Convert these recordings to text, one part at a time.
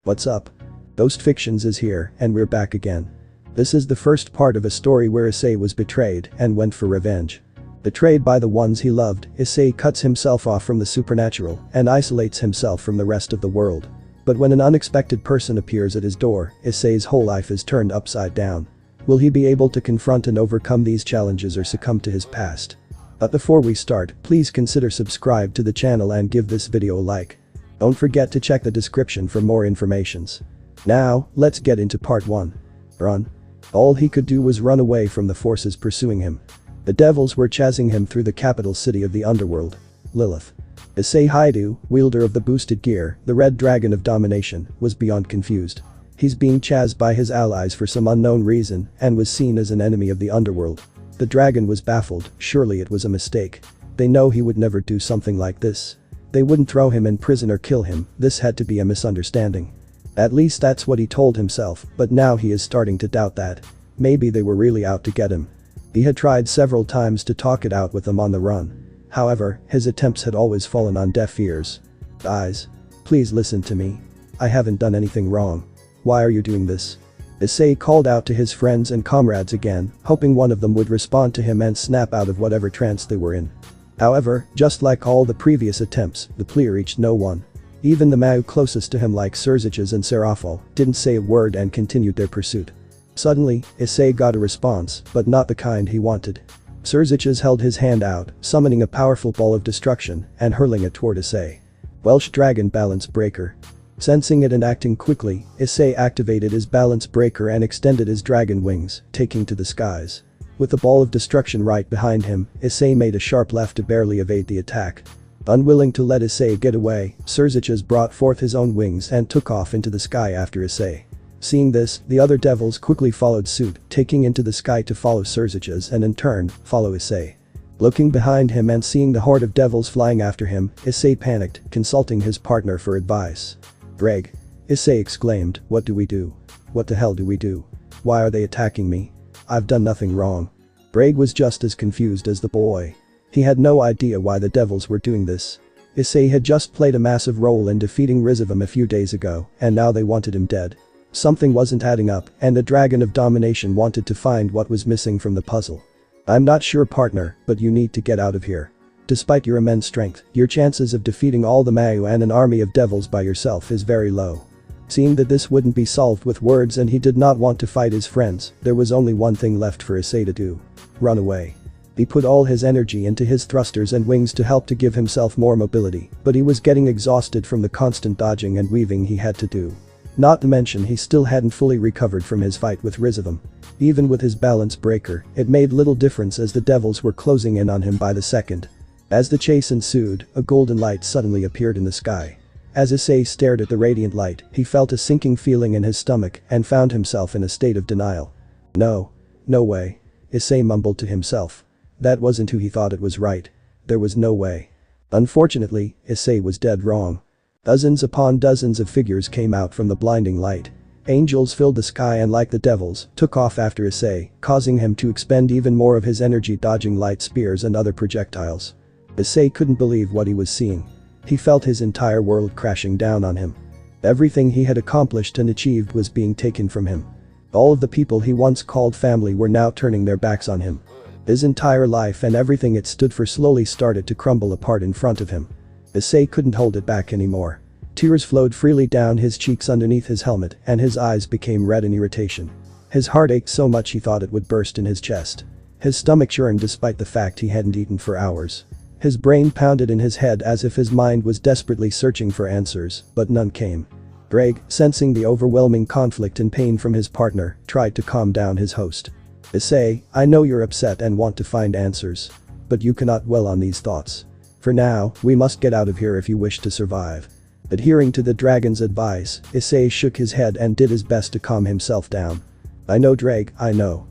What's up? Ghost Fictions is here, and we're back again. This is the first part of a story where Issei was betrayed and went for revenge. Betrayed by the ones he loved, Issei cuts himself off from the supernatural and isolates himself from the rest of the world. But when an unexpected person appears at his door, Issei's whole life is turned upside down. Will he be able to confront and overcome these challenges or succumb to his past? But before we start, please consider subscribe to the channel and give this video a like. Don't forget to check the description for more informations. Now, let's get into part 1. Run. All he could do was run away from the forces pursuing him. The devils were chasing him through the capital city of the underworld, Lilith. Issei Haidu, wielder of the boosted gear, the red dragon of domination, was beyond confused. He's being chased by his allies for some unknown reason and was seen as an enemy of the underworld. The dragon was baffled, surely it was a mistake. They know he would never do something like this. They wouldn't throw him in prison or kill him, this had to be a misunderstanding. At least that's what he told himself, but now he is starting to doubt that. Maybe they were really out to get him. He had tried several times to talk it out with them on the run. However, his attempts had always fallen on deaf ears. Guys, please listen to me. I haven't done anything wrong. Why are you doing this? Issei called out to his friends and comrades again, hoping one of them would respond to him and snap out of whatever trance they were in. However, just like all the previous attempts, the plea reached no one. Even the Mao closest to him like Surziches and Serafal didn't say a word and continued their pursuit. Suddenly, Issei got a response, but not the kind he wanted. Surziches held his hand out, summoning a powerful ball of destruction and hurling it toward Issei. Welsh Dragon Balance Breaker. Sensing it and acting quickly, Issei activated his balance breaker and extended his dragon wings, taking to the skies. With the ball of destruction right behind him, Issei made a sharp left to barely evade the attack. Unwilling to let Issei get away, Surziches brought forth his own wings and took off into the sky after Issei. Seeing this, the other devils quickly followed suit, taking into the sky to follow Surziches and in turn, follow Issei. Looking behind him and seeing the horde of devils flying after him, Issei panicked, consulting his partner for advice. Greg. Issei exclaimed, what do we do? What the hell do we do? Why are they attacking me? I've done nothing wrong. Greg was just as confused as the boy. He had no idea why the devils were doing this. Issei had just played a massive role in defeating Rizavum a few days ago, and now they wanted him dead. Something wasn't adding up, and the dragon of domination wanted to find what was missing from the puzzle. I'm not sure, partner, but you need to get out of here. Despite your immense strength, your chances of defeating all the Mao and an army of devils by yourself is very low. Seeing that this wouldn't be solved with words and he did not want to fight his friends, there was only one thing left for Issei to do. Run away. He put all his energy into his thrusters and wings to help to give himself more mobility, but he was getting exhausted from the constant dodging and weaving he had to do. Not to mention he still hadn't fully recovered from his fight with Rizavum. Even with his balance breaker, it made little difference as the devils were closing in on him by the second. As the chase ensued, a golden light suddenly appeared in the sky. As Issei stared at the radiant light, he felt a sinking feeling in his stomach and found himself in a state of denial. No way. Issei mumbled to himself. That wasn't who he thought it was, right? There was no way. Unfortunately, Issei was dead wrong. Dozens upon dozens of figures came out from the blinding light. Angels filled the sky and like the devils, took off after Issei, causing him to expend even more of his energy dodging light spears and other projectiles. Issei couldn't believe what he was seeing. He felt his entire world crashing down on him. Everything he had accomplished and achieved was being taken from him. All of the people he once called family were now turning their backs on him. His entire life and everything it stood for slowly started to crumble apart in front of him. Issei couldn't hold it back anymore. Tears flowed freely down his cheeks underneath his helmet and his eyes became red in irritation. His heart ached so much he thought it would burst in his chest. His stomach churned despite the fact he hadn't eaten for hours. His brain pounded in his head as if his mind was desperately searching for answers, but none came. Greg, sensing the overwhelming conflict and pain from his partner, tried to calm down his host. Issei, I know you're upset and want to find answers. But you cannot dwell on these thoughts. For now, we must get out of here if you wish to survive. Adhering to the dragon's advice, Issei shook his head and did his best to calm himself down. I know, Drake, I know.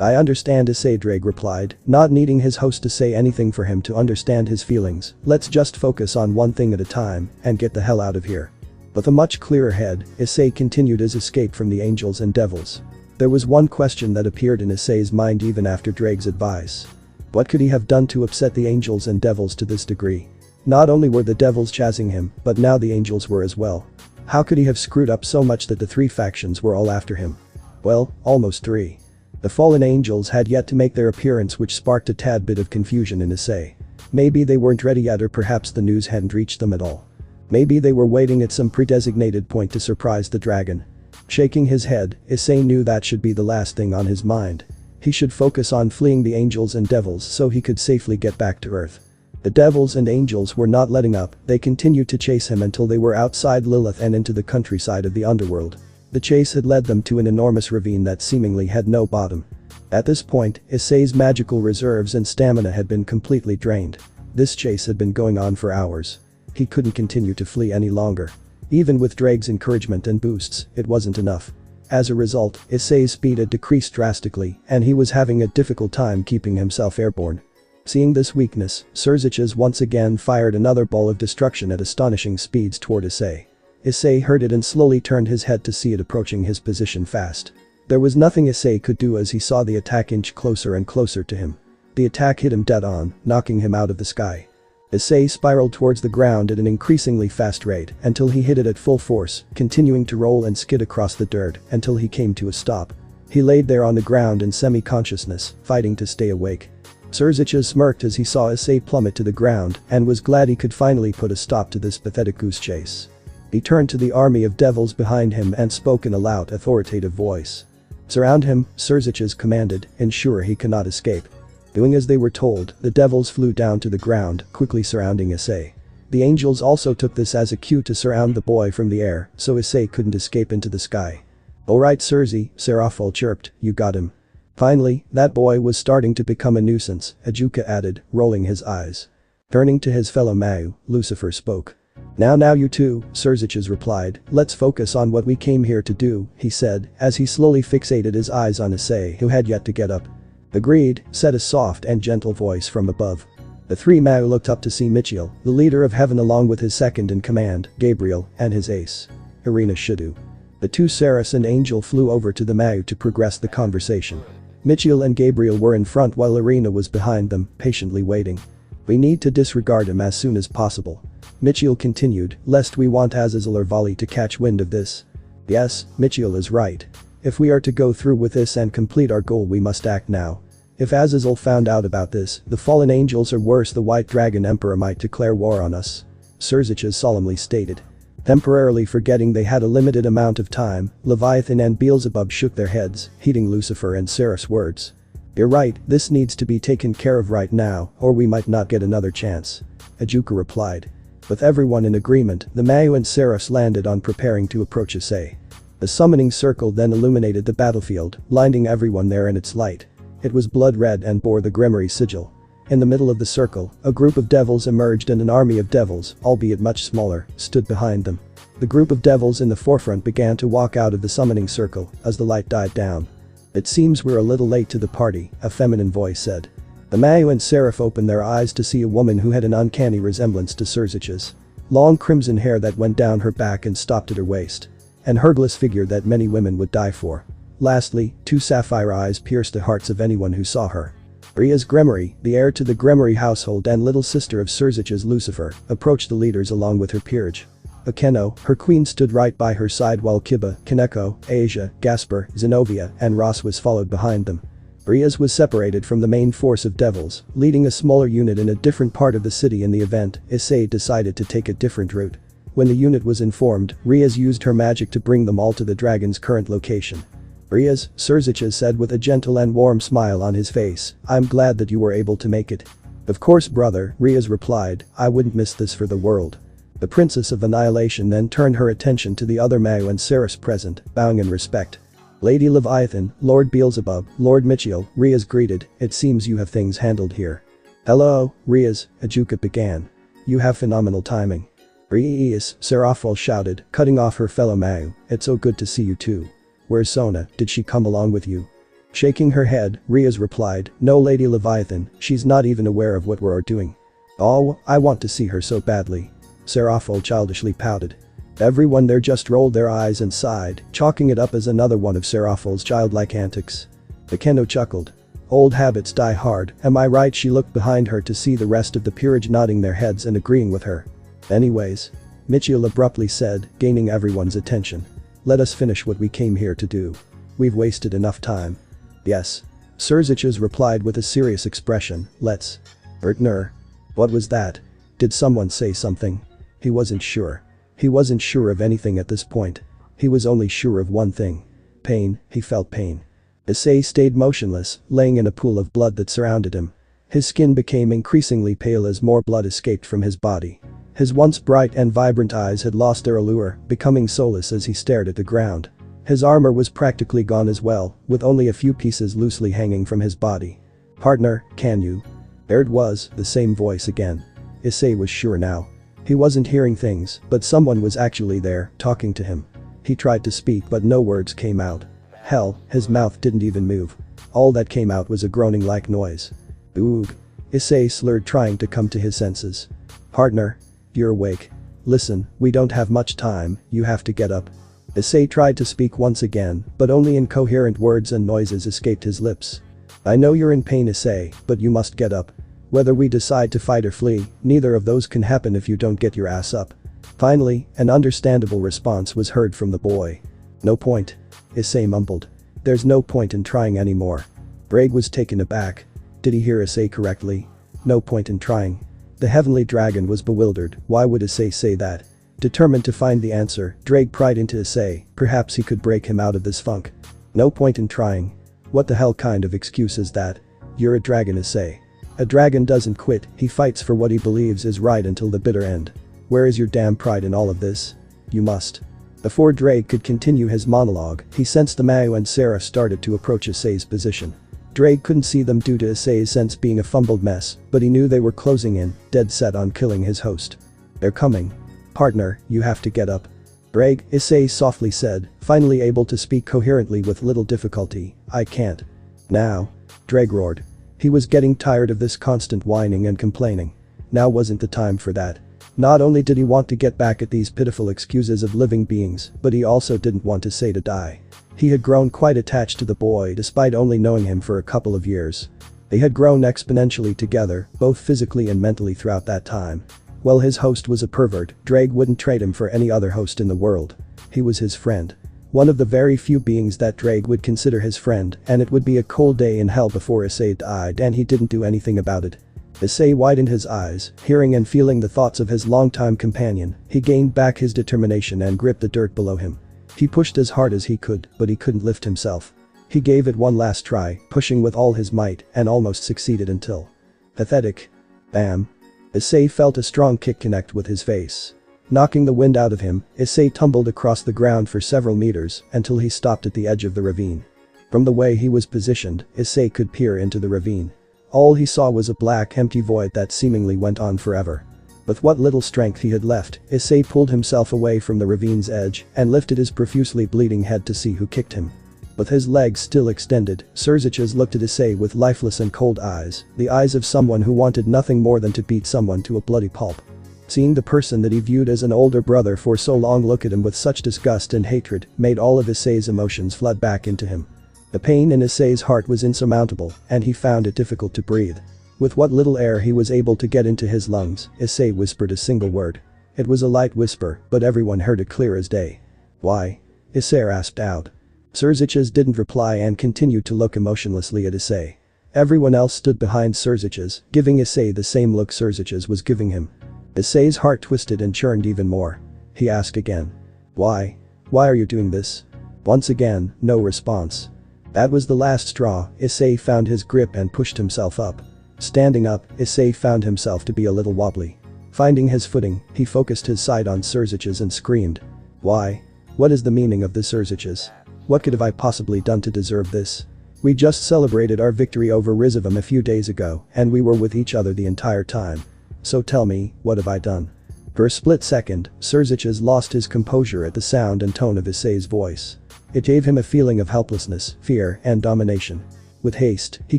I understand, Issei, Drake replied, not needing his host to say anything for him to understand his feelings. Let's just focus on one thing at a time and get the hell out of here. With a much clearer head, Issei continued his escape from the angels and devils. There was one question that appeared in Issei's mind even after Drake's advice. What could he have done to upset the angels and devils to this degree? Not only were the devils chasing him, but now the angels were as well. How could he have screwed up so much that the three factions were all after him? Well, almost three. The fallen angels had yet to make their appearance, which sparked a tad bit of confusion in Issei. Maybe they weren't ready yet, or perhaps the news hadn't reached them at all. Maybe they were waiting at some predesignated point to surprise the dragon. Shaking his head, Issei knew that should be the last thing on his mind. He should focus on fleeing the angels and devils so he could safely get back to Earth. The devils and angels were not letting up. They continued to chase him until they were outside Lilith and into the countryside of the underworld. The chase had led them to an enormous ravine that seemingly had no bottom. At this point, Issei's magical reserves and stamina had been completely drained. This chase had been going on for hours. He couldn't continue to flee any longer. Even with Drake's encouragement and boosts, it wasn't enough. As a result, Issei's speed had decreased drastically, and he was having a difficult time keeping himself airborne. Seeing this weakness, Surziches once again fired another ball of destruction at astonishing speeds toward Issei. Issei heard it and slowly turned his head to see it approaching his position fast. There was nothing Issei could do as he saw the attack inch closer and closer to him. The attack hit him dead on, knocking him out of the sky. Issei spiraled towards the ground at an increasingly fast rate until he hit it at full force, continuing to roll and skid across the dirt until he came to a stop. He laid there on the ground in semi-consciousness, fighting to stay awake. Surziches smirked as he saw Issei plummet to the ground and was glad he could finally put a stop to this pathetic goose chase. He turned to the army of devils behind him and spoke in a loud, authoritative voice. "Surround him," Surziches commanded, ensure he cannot escape. Doing as they were told, the devils flew down to the ground, quickly surrounding Issei. The angels also took this as a cue to surround the boy from the air, so Issei couldn't escape into the sky. "Alright Surzi," Seraphol chirped, "you got him." Finally, that boy was starting to become a nuisance, Ajuka added, rolling his eyes. Turning to his fellow Mau, Lucifer spoke. Now you two," Surziches replied, "let's focus on what we came here to do," he said, as he slowly fixated his eyes on Issei, who had yet to get up. "Agreed," said a soft and gentle voice from above. The three Mau looked up to see Michiel, the leader of heaven, along with his second-in-command, Gabriel, and his ace, Irina Shidu. The two Ceres and Angel flew over to the Mau to progress the conversation. Michiel and Gabriel were in front while Irina was behind them, patiently waiting. "We need to disregard him as soon as possible," Michiel continued, "lest we want Azazel or Vali to catch wind of this." "Yes, Michiel is right. If we are to go through with this and complete our goal, we must act now. If Azazel found out about this, the fallen angels or worse, the White Dragon Emperor might declare war on us," Surziches solemnly stated. Temporarily forgetting they had a limited amount of time, Leviathan and Beelzebub shook their heads, heeding Lucifer and Seraph's words. "You're right, this needs to be taken care of right now, or we might not get another chance," Ajuka replied. With everyone in agreement, the Mau and Seraphs landed on preparing to approach Issei. The summoning circle then illuminated the battlefield, blinding everyone there in its light. It was blood red and bore the Grimoire sigil. In the middle of the circle, a group of devils emerged and an army of devils, albeit much smaller, stood behind them. The group of devils in the forefront began to walk out of the summoning circle as the light died down. "It seems we're a little late to the party," a feminine voice said. The Mau and Seraph opened their eyes to see a woman who had an uncanny resemblance to Surziches. Long crimson hair that went down her back and stopped at her waist. An hergless figure that many women would die for. Lastly, two sapphire eyes pierced the hearts of anyone who saw her. Ria's Grimoire, the heir to the Grimoire household and little sister of Surziches Lucifer, approached the leaders along with her peerage. Akeno, her queen, stood right by her side while Kiba, Kaneko, Asia, Gaspar, Zenobia, and Ross was followed behind them. Rias was separated from the main force of devils, leading a smaller unit in a different part of the city. In the event, Issei decided to take a different route. When the unit was informed, Rias used her magic to bring them all to the dragon's current location. "Rias," Surziches said with a gentle and warm smile on his face, "I'm glad that you were able to make it." "Of course, brother," Rias replied, "I wouldn't miss this for the world." The Princess of Annihilation then turned her attention to the other Mau and Ceres present, bowing in respect. "Lady Leviathan, Lord Beelzebub, Lord Michiel," Rias greeted, "it seems you have things handled here." "Hello, Rias," Ajuka began. "You have phenomenal timing." "Rias," Seraphol shouted, cutting off her fellow Mau, "it's so good to see you too. Where's Sona, did she come along with you?" Shaking her head, Rias replied, "No, Lady Leviathan, she's not even aware of what we're doing." "Oh, I want to see her so badly." Seraphol childishly pouted. Everyone there just rolled their eyes and sighed, chalking it up as another one of Seraphol's childlike antics. Akeno chuckled. "Old habits die hard, am I right?" She looked behind her to see the rest of the peerage nodding their heads and agreeing with her. "Anyways, Mitchell abruptly said, gaining everyone's attention. Let us finish what we came here to do. We've wasted enough time. Yes. Surziches replied with a serious expression, let's. Bertner. What was that? Did someone say something? He wasn't sure. He wasn't sure of anything at this point. He was only sure of one thing. Pain, he felt pain. Issei stayed motionless, laying in a pool of blood that surrounded him. His skin became increasingly pale as more blood escaped from his body. His once bright and vibrant eyes had lost their allure, becoming soulless as he stared at the ground. His armor was practically gone as well, with only a few pieces loosely hanging from his body. Partner, can you? There it was, the same voice again. Issei was sure now. He wasn't hearing things, but someone was actually there, talking to him. He tried to speak but no words came out. Hell, his mouth didn't even move. All that came out was a groaning-like noise. Oog. Issei slurred, trying to come to his senses. Partner. You're awake. Listen, we don't have much time, you have to get up. Issei tried to speak once again, but only incoherent words and noises escaped his lips. I know you're in pain, Issei, but you must get up. Whether we decide to fight or flee, neither of those can happen if you don't get your ass up. Finally, an understandable response was heard from the boy. No point. Issei mumbled. There's no point in trying anymore. Braig was taken aback. Did he hear Issei correctly? No point in trying. The heavenly dragon was bewildered. Why would Issei say that? Determined to find the answer, Drake pried into Issei. Perhaps he could break him out of this funk. No point in trying. What the hell kind of excuse is that? You're a dragon, Issei. A dragon doesn't quit, he fights for what he believes is right until the bitter end. Where is your damn pride in all of this? You must. Before Drake could continue his monologue, he sensed the Mayu and Sarah started to approach Issei's position. Drake couldn't see them due to Issei's sense being a fumbled mess, but he knew they were closing in, dead set on killing his host. They're coming. Partner, you have to get up. Drake, Issei softly said, finally able to speak coherently with little difficulty. I can't. Now. Drake roared. He was getting tired of this constant whining and complaining. Now wasn't the time for that. Not only did he want to get back at these pitiful excuses of living beings, but he also didn't want Issei to die. He had grown quite attached to the boy despite only knowing him for a couple of years. They had grown exponentially together, both physically and mentally throughout that time. While his host was a pervert, Drake wouldn't trade him for any other host in the world. He was his friend. One of the very few beings that Drake would consider his friend, and it would be a cold day in hell before Issei died and he didn't do anything about it. Issei widened his eyes, hearing and feeling the thoughts of his longtime companion. He gained back his determination and gripped the dirt below him. He pushed as hard as he could, but he couldn't lift himself. He gave it one last try, pushing with all his might, and almost succeeded until. Pathetic. Bam. Issei felt a strong kick connect with his face. Knocking the wind out of him, Issei tumbled across the ground for several meters until he stopped at the edge of the ravine. From the way he was positioned, Issei could peer into the ravine. All he saw was a black, empty void that seemingly went on forever. With what little strength he had left, Issei pulled himself away from the ravine's edge and lifted his profusely bleeding head to see who kicked him. With his legs still extended, Surziches looked at Issei with lifeless and cold eyes, the eyes of someone who wanted nothing more than to beat someone to a bloody pulp. Seeing the person that he viewed as an older brother for so long look at him with such disgust and hatred made all of Issei's emotions flood back into him. The pain in Issei's heart was insurmountable, and he found it difficult to breathe. With what little air he was able to get into his lungs, Issei whispered a single word. It was a light whisper, but everyone heard it clear as day. Why? Issei asked out. Surziches didn't reply and continued to look emotionlessly at Issei. Everyone else stood behind Surziches, giving Issei the same look Surziches was giving him. Issei's heart twisted and churned even more. He asked again. Why? Why are you doing this? Once again, no response. That was the last straw. Issei found his grip and pushed himself up. Standing up, Issei found himself to be a little wobbly. Finding his footing, he focused his sight on Surziches and screamed. Why? What is the meaning of this, Surziches? What could have I possibly done to deserve this? We just celebrated our victory over Rizavam a few days ago, and we were with each other the entire time. So tell me, what have I done? For a split second, Surziches lost his composure at the sound and tone of Issei's voice. It gave him a feeling of helplessness, fear, and domination. With haste, he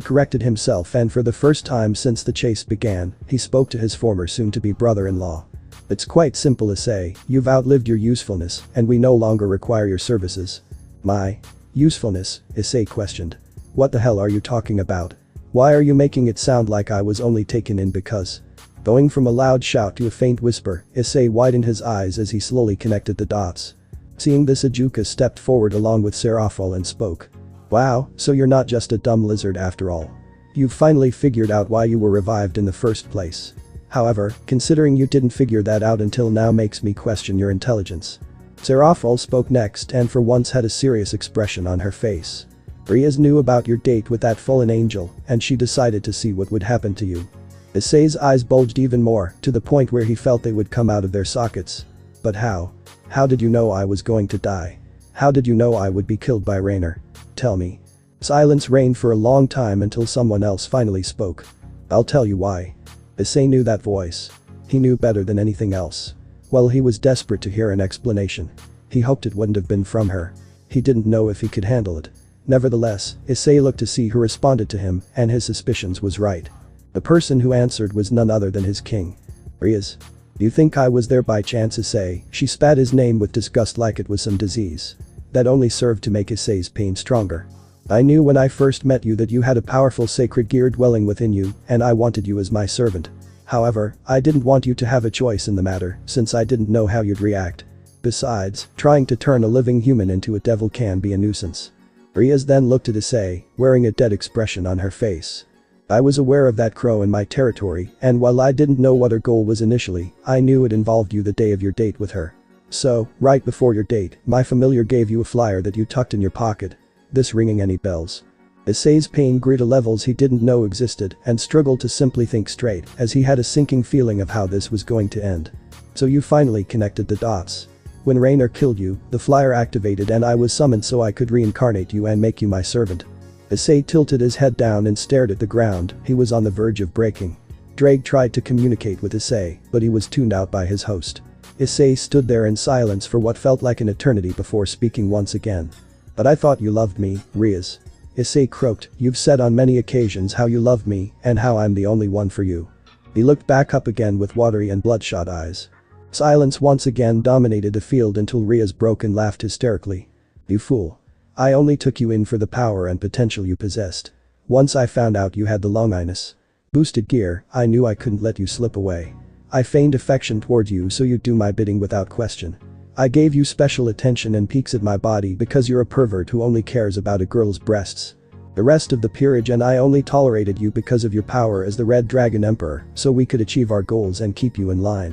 corrected himself and for the first time since the chase began, he spoke to his former soon-to-be brother-in-law. It's quite simple, Issei, you've outlived your usefulness, and we no longer require your services. My usefulness? Issei questioned. What the hell are you talking about? Why are you making it sound like I was only taken in because? Going from a loud shout to a faint whisper, Issei widened his eyes as he slowly connected the dots. Seeing this, Ajuka stepped forward along with Serafal and spoke. Wow, so you're not just a dumb lizard after all. You've finally figured out why you were revived in the first place. However, considering you didn't figure that out until now makes me question your intelligence. Serafal spoke next and for once had a serious expression on her face. Riaz knew about your date with that fallen angel, and she decided to see what would happen to you. Issei's eyes bulged even more, to the point where he felt they would come out of their sockets. But how? How did you know I was going to die? How did you know I would be killed by Rainer? Tell me. Silence reigned for a long time until someone else finally spoke. I'll tell you why. Issei knew that voice. He knew better than anything else. Well, he was desperate to hear an explanation. He hoped it wouldn't have been from her. He didn't know if he could handle it. Nevertheless, Issei looked to see who responded to him, and his suspicions was right. The person who answered was none other than his king. Riaz. You think I was there by chance, Issei? She spat his name with disgust like it was some disease. That only served to make Issei's pain stronger. I knew when I first met you that you had a powerful sacred gear dwelling within you, and I wanted you as my servant. However, I didn't want you to have a choice in the matter, since I didn't know how you'd react. Besides, trying to turn a living human into a devil can be a nuisance. Riaz then looked at Issei, wearing a dead expression on her face. I was aware of that crow in my territory, and while I didn't know what her goal was initially, I knew it involved you the day of your date with her. So, right before your date, my familiar gave you a flyer that you tucked in your pocket. This ringing any bells? Issei's pain grew to levels he didn't know existed and struggled to simply think straight as he had a sinking feeling of how this was going to end. So you finally connected the dots. When Rainer killed you, the flyer activated and I was summoned so I could reincarnate you and make you my servant. Issei tilted his head down and stared at the ground. He was on the verge of breaking. Drake tried to communicate with Issei, but he was tuned out by his host. Issei stood there in silence for what felt like an eternity before speaking once again. But I thought you loved me, Riaz. Issei croaked, you've said on many occasions how you love me and how I'm the only one for you. He looked back up again with watery and bloodshot eyes. Silence once again dominated the field until Riaz broke and laughed hysterically. You fool. I only took you in for the power and potential you possessed. Once I found out you had the longinus boosted gear, I knew I couldn't let you slip away. I feigned affection toward you so you'd do my bidding without question. I gave you special attention and peeks at my body because you're a pervert who only cares about a girl's breasts. The rest of the peerage and I only tolerated you because of your power as the Red Dragon Emperor so we could achieve our goals and keep you in line.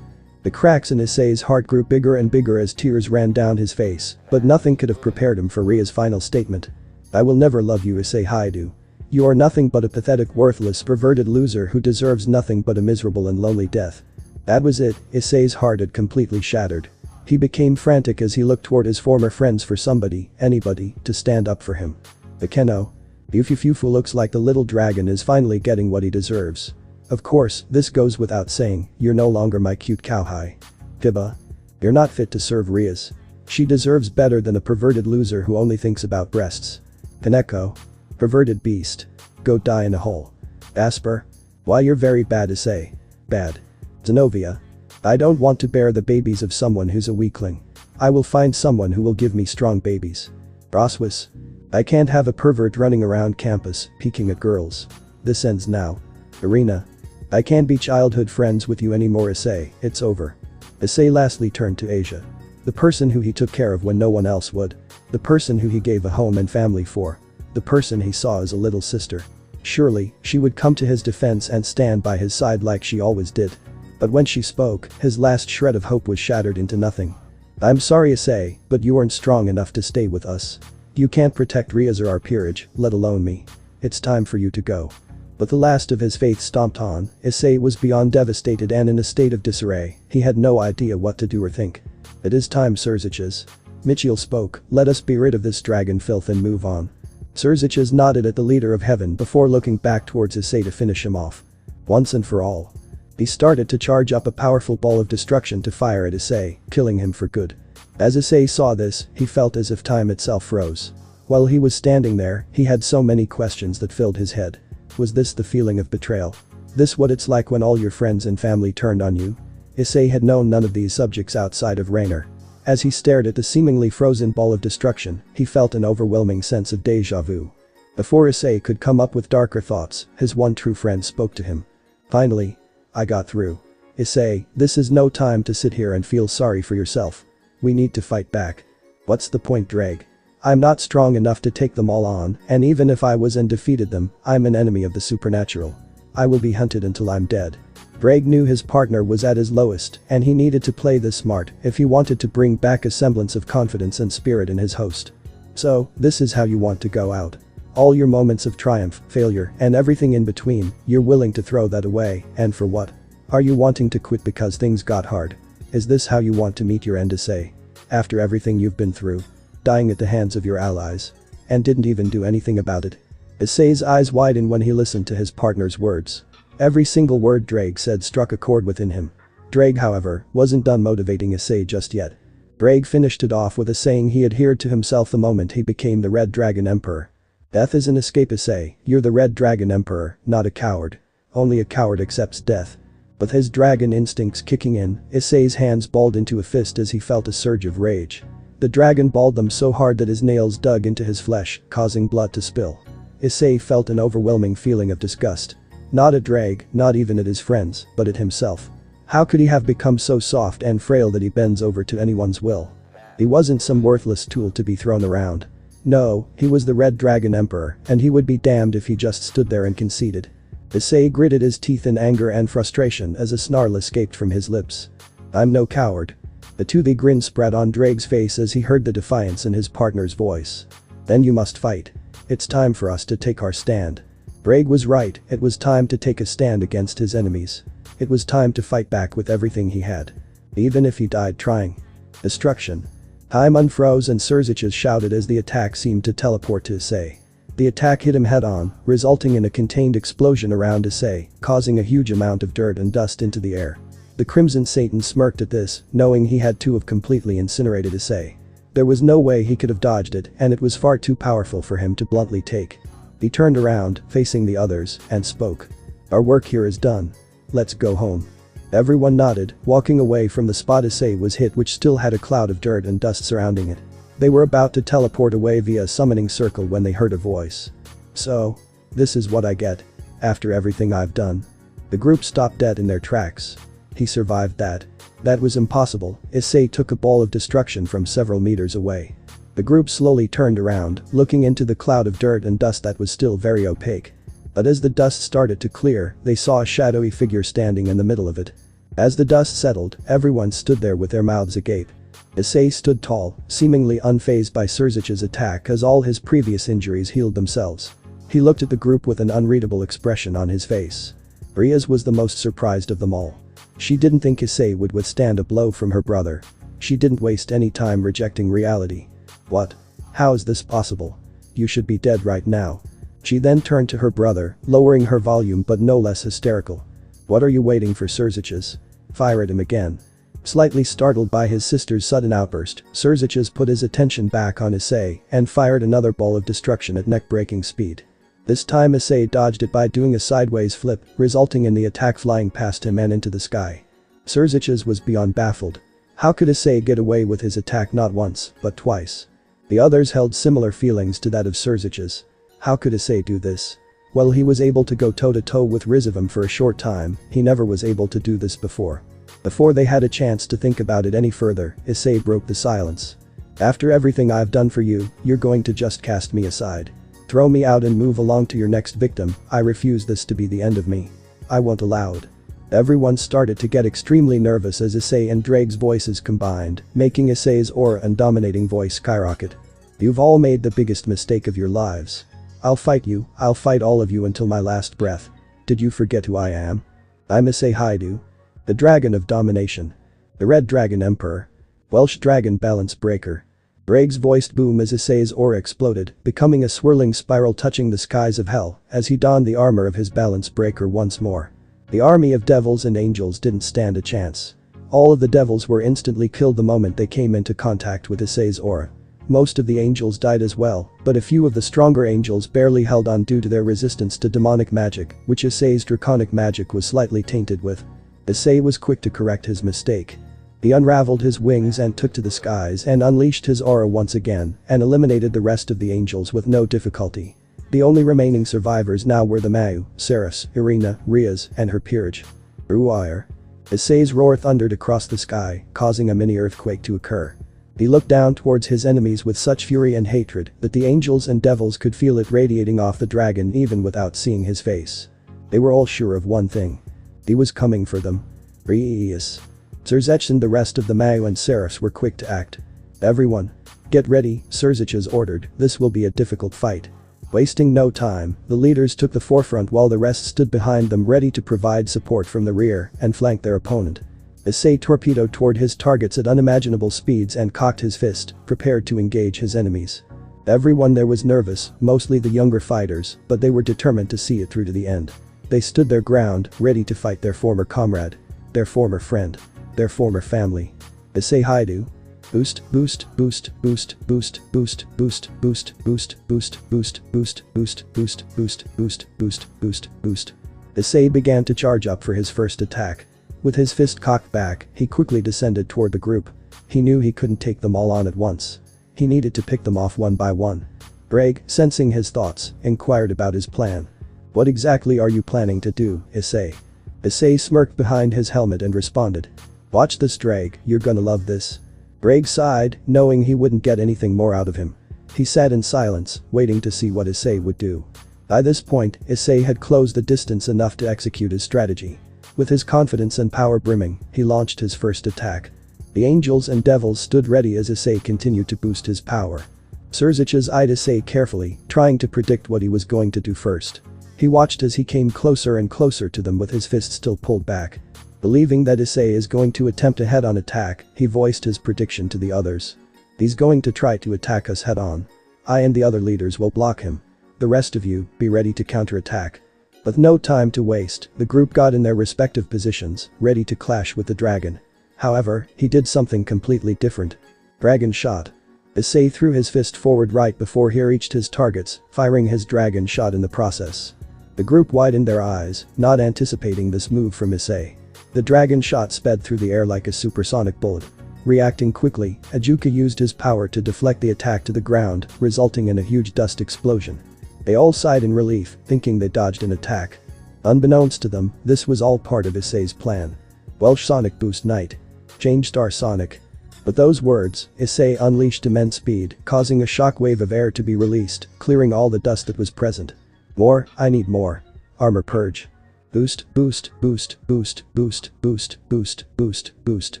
The cracks in Issei's heart grew bigger and bigger as tears ran down his face, but nothing could have prepared him for Riaz's final statement. I will never love you, Issei Haidu. You are nothing but a pathetic, worthless, perverted loser who deserves nothing but a miserable and lonely death. That was it. Issei's heart had completely shattered. He became frantic as he looked toward his former friends for somebody, anybody, to stand up for him. Akeno. Yufufufu looks like the little dragon is finally getting what he deserves. Of course, this goes without saying, you're no longer my cute cowhide. Fiba. You're not fit to serve Riaz. She deserves better than a perverted loser who only thinks about breasts. Kaneko. Perverted beast. Go die in a hole. Asper. Why, you're very bad, Issei. Bad. Zenobia. I don't want to bear the babies of someone who's a weakling. I will find someone who will give me strong babies. Roswis. I can't have a pervert running around campus, peeking at girls. This ends now. Irina. I can't be childhood friends with you anymore, Issei, it's over. Issei lastly turned to Asia. The person who he took care of when no one else would. The person who he gave a home and family for. The person he saw as a little sister. Surely, she would come to his defense and stand by his side like she always did. But when she spoke, his last shred of hope was shattered into nothing. I'm sorry, Issei, but you aren't strong enough to stay with us. You can't protect Riaz or our peerage, let alone me. It's time for you to go. But the last of his faith stomped on. Issei was beyond devastated and in a state of disarray. He had no idea what to do or think. It is time, Sirziches. Michiel spoke, let us be rid of this dragon filth and move on. Sirziches nodded at the leader of heaven before looking back towards Issei to finish him off. Once and for all. He started to charge up a powerful ball of destruction to fire at Issei, killing him for good. As Issei saw this, he felt as if time itself froze. While he was standing there, he had so many questions that filled his head. Was this the feeling of betrayal? This what it's like when all your friends and family turned on you? Issei had known none of these subjects outside of Rainer. As he stared at the seemingly frozen ball of destruction, he felt an overwhelming sense of deja vu. Before Issei could come up with darker thoughts, his one true friend spoke to him. Finally. I got through. Issei, this is no time to sit here and feel sorry for yourself. We need to fight back. What's the point, Drake? I'm not strong enough to take them all on, and even if I was and defeated them, I'm an enemy of the supernatural. I will be hunted until I'm dead. Drake knew his partner was at his lowest, and he needed to play this smart if he wanted to bring back a semblance of confidence and spirit in his host. So, this is how you want to go out. All your moments of triumph, failure, and everything in between, you're willing to throw that away, and for what? Are you wanting to quit because things got hard? Is this how you want to meet your end, Issei? After everything you've been through? Dying at the hands of your allies? And didn't even do anything about it? Issei's eyes widened when he listened to his partner's words. Every single word Drake said struck a chord within him. Drake, however, wasn't done motivating Issei just yet. Drake finished it off with a saying he adhered to himself the moment he became the Red Dragon Emperor. Death is an escape, Issei. You're the Red Dragon Emperor, not a coward. Only a coward accepts death. With his dragon instincts kicking in, Issei's hands balled into a fist as he felt a surge of rage. The dragon balled them so hard that his nails dug into his flesh, causing blood to spill. Issei felt an overwhelming feeling of disgust. Not at Drake, not even at his friends, but at himself. How could he have become so soft and frail that he bends over to anyone's will? He wasn't some worthless tool to be thrown around. No, he was the Red Dragon Emperor, and he would be damned if he just stood there and conceded. Issei gritted his teeth in anger and frustration as a snarl escaped from his lips. I'm no coward. The toothy grin spread on Drake's face as he heard the defiance in his partner's voice. Then you must fight. It's time for us to take our stand. Drake was right, it was time to take a stand against his enemies. It was time to fight back with everything he had. Even if he died trying. Destruction. Time unfroze and Surziches shouted as the attack seemed to teleport to Issei. The attack hit him head-on, resulting in a contained explosion around Issei, causing a huge amount of dirt and dust into the air. The Crimson Satan smirked at this, knowing he had to have completely incinerated Issei. There was no way he could have dodged it, and it was far too powerful for him to bluntly take. He turned around, facing the others, and spoke. Our work here is done. Let's go home. Everyone nodded, walking away from the spot Issei was hit, which still had a cloud of dirt and dust surrounding it. They were about to teleport away via a summoning circle when they heard a voice. So, this is what I get. After everything I've done. The group stopped dead in their tracks. He survived that. That was impossible. Issei took a ball of destruction from several meters away. The group slowly turned around, looking into the cloud of dirt and dust that was still very opaque. But as the dust started to clear, they saw a shadowy figure standing in the middle of it. As the dust settled, everyone stood there with their mouths agape. Issei stood tall, seemingly unfazed by Surzich's attack as all his previous injuries healed themselves. He looked at the group with an unreadable expression on his face. Riaz was the most surprised of them all. She didn't think Issei would withstand a blow from her brother. She didn't waste any time rejecting reality. What? How is this possible? You should be dead right now. She then turned to her brother, lowering her volume but no less hysterical. What are you waiting for, Surziches? Fire at him again. Slightly startled by his sister's sudden outburst, Surziches put his attention back on Issei and fired another ball of destruction at neck-breaking speed. This time Issei dodged it by doing a sideways flip, resulting in the attack flying past him and into the sky. Surziches was beyond baffled. How could Issei get away with his attack not once, but twice? The others held similar feelings to that of Surziches. How could Issei do this? Well, he was able to go toe-to-toe with Rizivim for a short time, he never was able to do this before. Before they had a chance to think about it any further, Issei broke the silence. After everything I've done for you, you're going to just cast me aside. Throw me out and move along to your next victim. I refuse this to be the end of me. I won't allow it. Everyone started to get extremely nervous as Issei and Drake's voices combined, making Issei's aura and dominating voice skyrocket. You've all made the biggest mistake of your lives. I'll fight you, I'll fight all of you until my last breath. Did you forget who I am? I'm Issei Haidu. The Dragon of Domination. The Red Dragon Emperor. Welsh Dragon Balance Breaker. Drake's voice boomed as Issei's aura exploded, becoming a swirling spiral touching the skies of hell as he donned the armor of his balance breaker once more. The army of devils and angels didn't stand a chance. All of the devils were instantly killed the moment they came into contact with Issei's aura. Most of the angels died as well, but a few of the stronger angels barely held on due to their resistance to demonic magic, which Issei's draconic magic was slightly tainted with. Issei was quick to correct his mistake. He unraveled his wings and took to the skies and unleashed his aura once again and eliminated the rest of the angels with no difficulty. The only remaining survivors now were the Mayu, Saris, Irina, Riaz, and her peerage. Ruire. Issei's roar thundered across the sky, causing a mini earthquake to occur. He looked down towards his enemies with such fury and hatred that the angels and devils could feel it radiating off the dragon even without seeing his face. They were all sure of one thing. He was coming for them. Reus. Surzech and the rest of the Mao and Seraphs were quick to act. Everyone. Get ready, Surzech's ordered, this will be a difficult fight. Wasting no time, the leaders took the forefront while the rest stood behind them ready to provide support from the rear and flank their opponent. Issei torpedoed toward his targets at unimaginable speeds and cocked his fist, prepared to engage his enemies. Everyone there was nervous, mostly the younger fighters, but they were determined to see it through to the end. They stood their ground, ready to fight their former comrade, their former friend, their former family. Issei Haidu. Boost, boost, boost, boost, boost, boost, boost, boost, boost, boost, boost, boost, boost, boost, boost, boost, boost, boost, boost. Issei began to charge up for his first attack. With his fist cocked back, he quickly descended toward the group. He knew he couldn't take them all on at once. He needed to pick them off one by one. Greg, sensing his thoughts, inquired about his plan. What exactly are you planning to do, Issei? Issei smirked behind his helmet and responded. Watch this, Drake, you're gonna love this. Greg sighed, knowing he wouldn't get anything more out of him. He sat in silence, waiting to see what Issei would do. By this point, Issei had closed the distance enough to execute his strategy. With his confidence and power brimming, he launched his first attack. The angels and devils stood ready as Issei continued to boost his power. Surzech eyed Issei carefully, trying to predict what he was going to do first. He watched as he came closer and closer to them with his fist still pulled back. Believing that Issei is going to attempt a head-on attack, he voiced his prediction to the others. He's going to try to attack us head-on. I and the other leaders will block him. The rest of you, be ready to counterattack. With no time to waste, the group got in their respective positions, ready to clash with the dragon. However, he did something completely different. Dragon shot. Issei threw his fist forward right before he reached his targets, firing his dragon shot in the process. The group widened their eyes, not anticipating this move from Issei. The dragon shot sped through the air like a supersonic bullet. Reacting quickly, Ajuka used his power to deflect the attack to the ground, resulting in a huge dust explosion. They all sighed in relief, thinking they dodged an attack. Unbeknownst to them, this was all part of Issei's plan. Welsh Sonic Boost Night. Change Star Sonic. With those words, Issei unleashed immense speed, causing a shockwave of air to be released, clearing all the dust that was present. More, I need more. Armor Purge. Boost, boost, boost, boost, boost, boost, boost, boost, boost,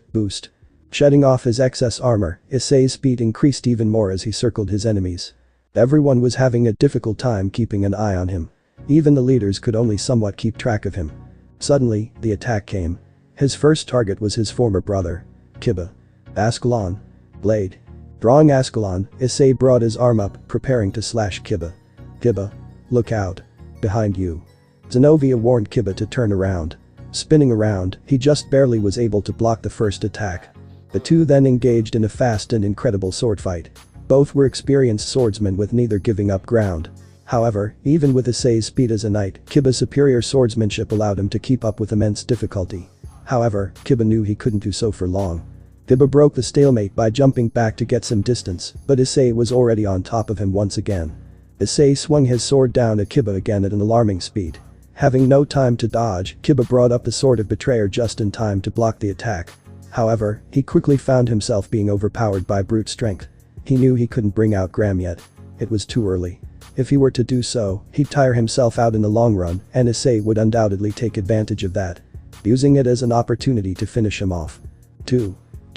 boost. Shedding off his excess armor, Issei's speed increased even more as he circled his enemies. Everyone was having a difficult time keeping an eye on him. Even the leaders could only somewhat keep track of him. Suddenly, the attack came. His first target was his former brother, Kiba. Ascalon. Blade. Drawing Ascalon, Issei brought his arm up, preparing to slash Kiba. Kiba. Look out. Behind you. Zenobia warned Kiba to turn around. Spinning around, he just barely was able to block the first attack. The two then engaged in a fast and incredible sword fight. Both were experienced swordsmen with neither giving up ground. However, even with Issei's speed as a knight, Kiba's superior swordsmanship allowed him to keep up with immense difficulty. However, Kiba knew he couldn't do so for long. Kiba broke the stalemate by jumping back to get some distance, but Issei was already on top of him once again. Issei swung his sword down at Kiba again at an alarming speed. Having no time to dodge, Kiba brought up the Sword of Betrayer just in time to block the attack. However, he quickly found himself being overpowered by brute strength. He knew he couldn't bring out Gram yet. It was too early. If he were to do so, he'd tire himself out in the long run, and Issei would undoubtedly take advantage of that, using it as an opportunity to finish him off. Too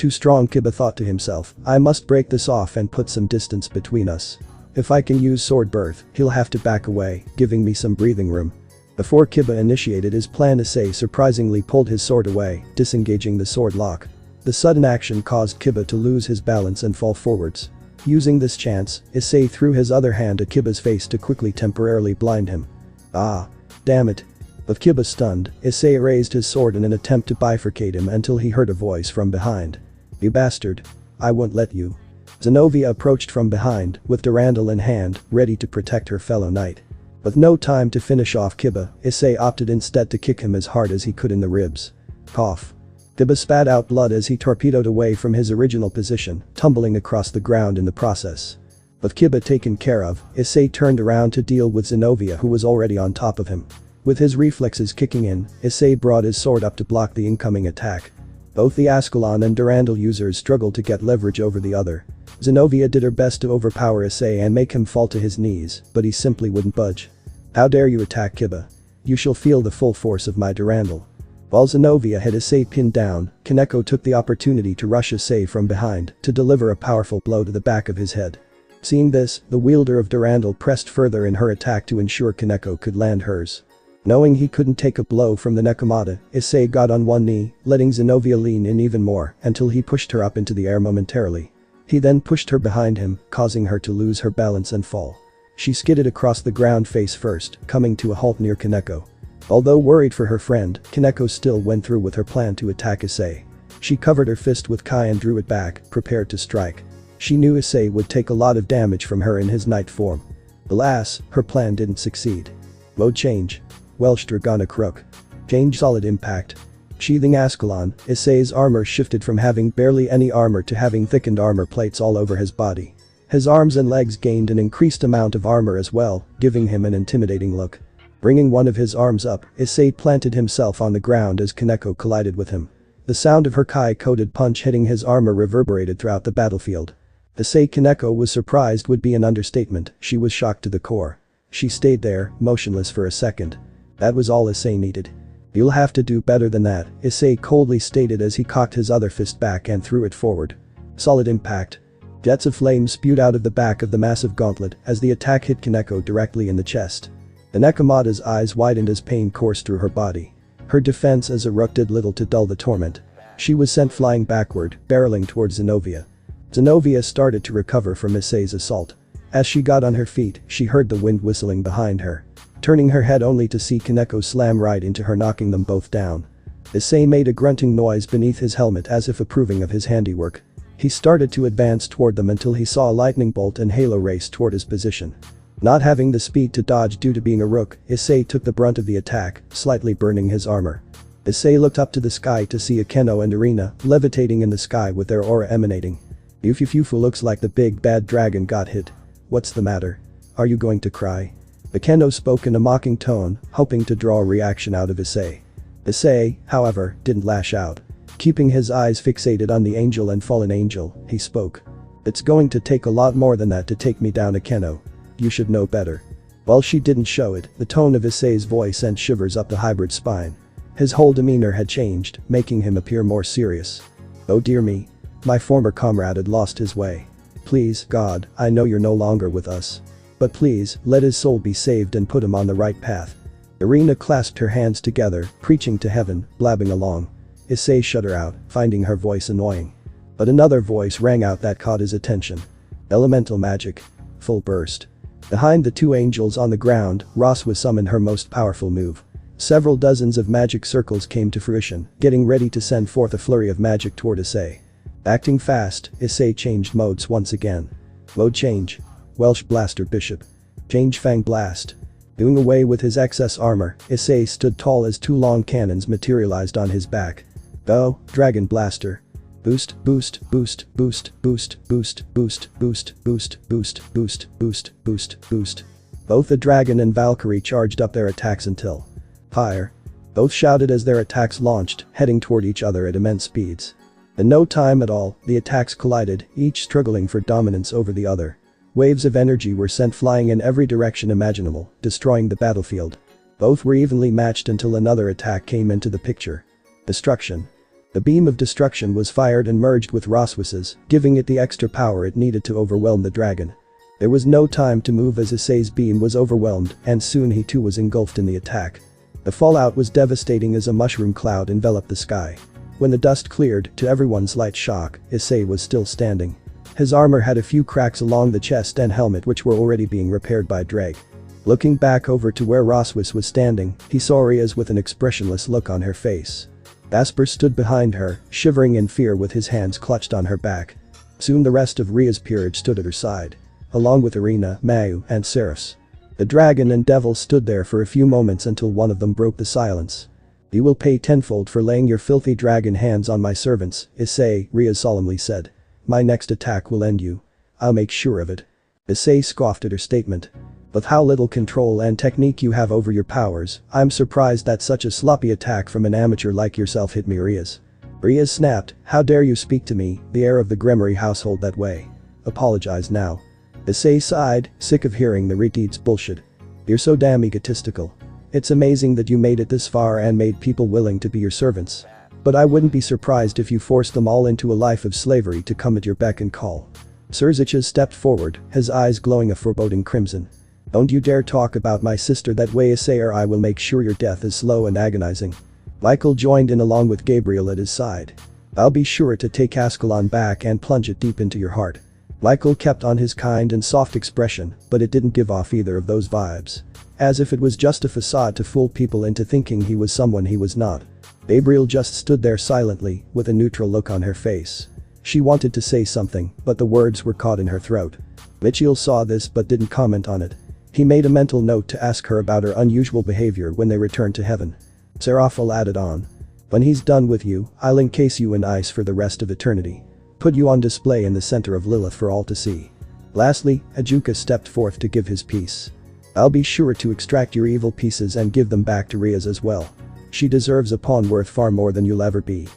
strong, Kiba thought to himself, I must break this off and put some distance between us. If I can use sword birth, he'll have to back away, giving me some breathing room. Before Kiba initiated his plan, Issei surprisingly pulled his sword away, disengaging the sword lock. The sudden action caused Kiba to lose his balance and fall forwards. Using this chance, Issei threw his other hand at Kiba's face to quickly temporarily blind him. Ah. Damn it. With Kiba stunned, Issei raised his sword in an attempt to bifurcate him until he heard a voice from behind. You bastard. I won't let you. Zenobia approached from behind, with Durandal in hand, ready to protect her fellow knight. With no time to finish off Kiba, Issei opted instead to kick him as hard as he could in the ribs. Cough. Kiba spat out blood as he torpedoed away from his original position, tumbling across the ground in the process. With Kiba taken care of, Issei turned around to deal with Zenobia, who was already on top of him. With his reflexes kicking in, Issei brought his sword up to block the incoming attack. Both the Ascalon and Durandal users struggled to get leverage over the other. Zenobia did her best to overpower Issei and make him fall to his knees, but he simply wouldn't budge. "How dare you attack Kiba? You shall feel the full force of my Durandal." While Zenobia had Issei pinned down, Kaneko took the opportunity to rush Issei from behind to deliver a powerful blow to the back of his head. Seeing this, the wielder of Durandal pressed further in her attack to ensure Kaneko could land hers. Knowing he couldn't take a blow from the Nekomata, Issei got on one knee, letting Zenobia lean in even more until he pushed her up into the air momentarily. He then pushed her behind him, causing her to lose her balance and fall. She skidded across the ground face first, coming to a halt near Kaneko. Although worried for her friend, Kaneko still went through with her plan to attack Issei. She covered her fist with Kai and drew it back, prepared to strike. She knew Issei would take a lot of damage from her in his knight form. Alas, her plan didn't succeed. Mode change. Welsh Dragonic Rook. Change solid impact. Sheathing Ascalon, Issei's armor shifted from having barely any armor to having thickened armor plates all over his body. His arms and legs gained an increased amount of armor as well, giving him an intimidating look. Bringing one of his arms up, Issei planted himself on the ground as Kaneko collided with him. The sound of her Kai-coated punch hitting his armor reverberated throughout the battlefield. To say Kaneko was surprised would be an understatement, she was shocked to the core. She stayed there, motionless for a second. That was all Issei needed. "You'll have to do better than that," Issei coldly stated as he cocked his other fist back and threw it forward. Solid impact. Jets of flame spewed out of the back of the massive gauntlet as the attack hit Kaneko directly in the chest. The Nekomata's eyes widened as pain coursed through her body. Her defense as a rook did little to dull the torment. She was sent flying backward, barreling towards Zenobia. Zenobia started to recover from Issei's assault. As she got on her feet, she heard the wind whistling behind her. Turning her head only to see Kaneko slam right into her, knocking them both down. Issei made a grunting noise beneath his helmet as if approving of his handiwork. He started to advance toward them until he saw a lightning bolt and halo race toward his position. Not having the speed to dodge due to being a rook, Issei took the brunt of the attack, slightly burning his armor. Issei looked up to the sky to see Akeno and Irina levitating in the sky with their aura emanating. "Yufufufu, looks like the big bad dragon got hit. What's the matter? Are you going to cry?" Akeno spoke in a mocking tone, hoping to draw a reaction out of Issei. Issei, however, didn't lash out. Keeping his eyes fixated on the angel and fallen angel, he spoke. "It's going to take a lot more than that to take me down, Akeno. You should know better." While she didn't show it, the tone of Issei's voice sent shivers up the hybrid spine. His whole demeanor had changed, making him appear more serious. "Oh dear me. My former comrade had lost his way. Please, God, I know you're no longer with us. But please, let his soul be saved and put him on the right path." Irina clasped her hands together, preaching to heaven, blabbing along. Issei shut her out, finding her voice annoying. But another voice rang out that caught his attention. "Elemental magic. Full burst." Behind the two angels on the ground, Roswa summoned her most powerful move. Several dozens of magic circles came to fruition, getting ready to send forth a flurry of magic toward Issei. Acting fast, Issei changed modes once again. Mode change. Welsh Blaster Bishop. Change Fang Blast. Doing away with his excess armor, Issei stood tall as two long cannons materialized on his back. Go, Dragon Blaster. Boost, boost, boost, boost, boost, boost, boost, boost, boost, boost, boost, boost, boost, boost. Both the dragon and Valkyrie charged up their attacks until fire. Both shouted as their attacks launched, heading toward each other at immense speeds. In no time at all, the attacks collided, each struggling for dominance over the other. Waves of energy were sent flying in every direction imaginable, destroying the battlefield. Both were evenly matched until another attack came into the picture. Destruction. The beam of destruction was fired and merged with Roswis's, giving it the extra power it needed to overwhelm the dragon. There was no time to move as Issei's beam was overwhelmed, and soon he too was engulfed in the attack. The fallout was devastating as a mushroom cloud enveloped the sky. When the dust cleared, to everyone's slight shock, Issei was still standing. His armor had a few cracks along the chest and helmet which were already being repaired by Drake. Looking back over to where Roswis was standing, he saw Riaz with an expressionless look on her face. Asper stood behind her, shivering in fear with his hands clutched on her back. Soon the rest of Riaz's peerage stood at her side. Along with Irina, Mayu, and Ceres. The dragon and devil stood there for a few moments until one of them broke the silence. "You will pay tenfold for laying your filthy dragon hands on my servants, Issei," Riaz solemnly said. "My next attack will end you. I'll make sure of it." Issei scoffed at her statement. With how little control and technique you have over your powers, I'm surprised that such a sloppy attack from an amateur like yourself hit me, Riaz. Riaz snapped, how dare you speak to me, the heir of the Gremory household, that way. Apologize now. Issei sighed, sick of hearing the retard's bullshit. You're so damn egotistical. It's amazing that you made it this far and made people willing to be your servants. But I wouldn't be surprised if you forced them all into a life of slavery to come at your beck and call. Surzicus stepped forward, his eyes glowing a foreboding crimson. Don't you dare talk about my sister that way, Issei, or I will make sure your death is slow and agonizing. Michael joined in along with Gabriel at his side. I'll be sure to take Ascalon back and plunge it deep into your heart. Michael kept on his kind and soft expression, but it didn't give off either of those vibes. As if it was just a facade to fool people into thinking he was someone he was not. Gabriel just stood there silently, with a neutral look on her face. She wanted to say something, but the words were caught in her throat. Mitchell saw this but didn't comment on it. He made a mental note to ask her about her unusual behavior when they returned to heaven. Seraphil added on. When he's done with you, I'll encase you in ice for the rest of eternity. Put you on display in the center of Lilith for all to see. Lastly, Ajuka stepped forth to give his piece. I'll be sure to extract your evil pieces and give them back to Riaz as well. She deserves a pawn worth far more than you'll ever be.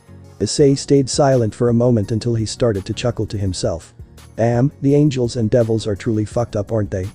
Issei stayed silent for a moment until he started to chuckle to himself. Damn, the angels and devils are truly fucked up, aren't they?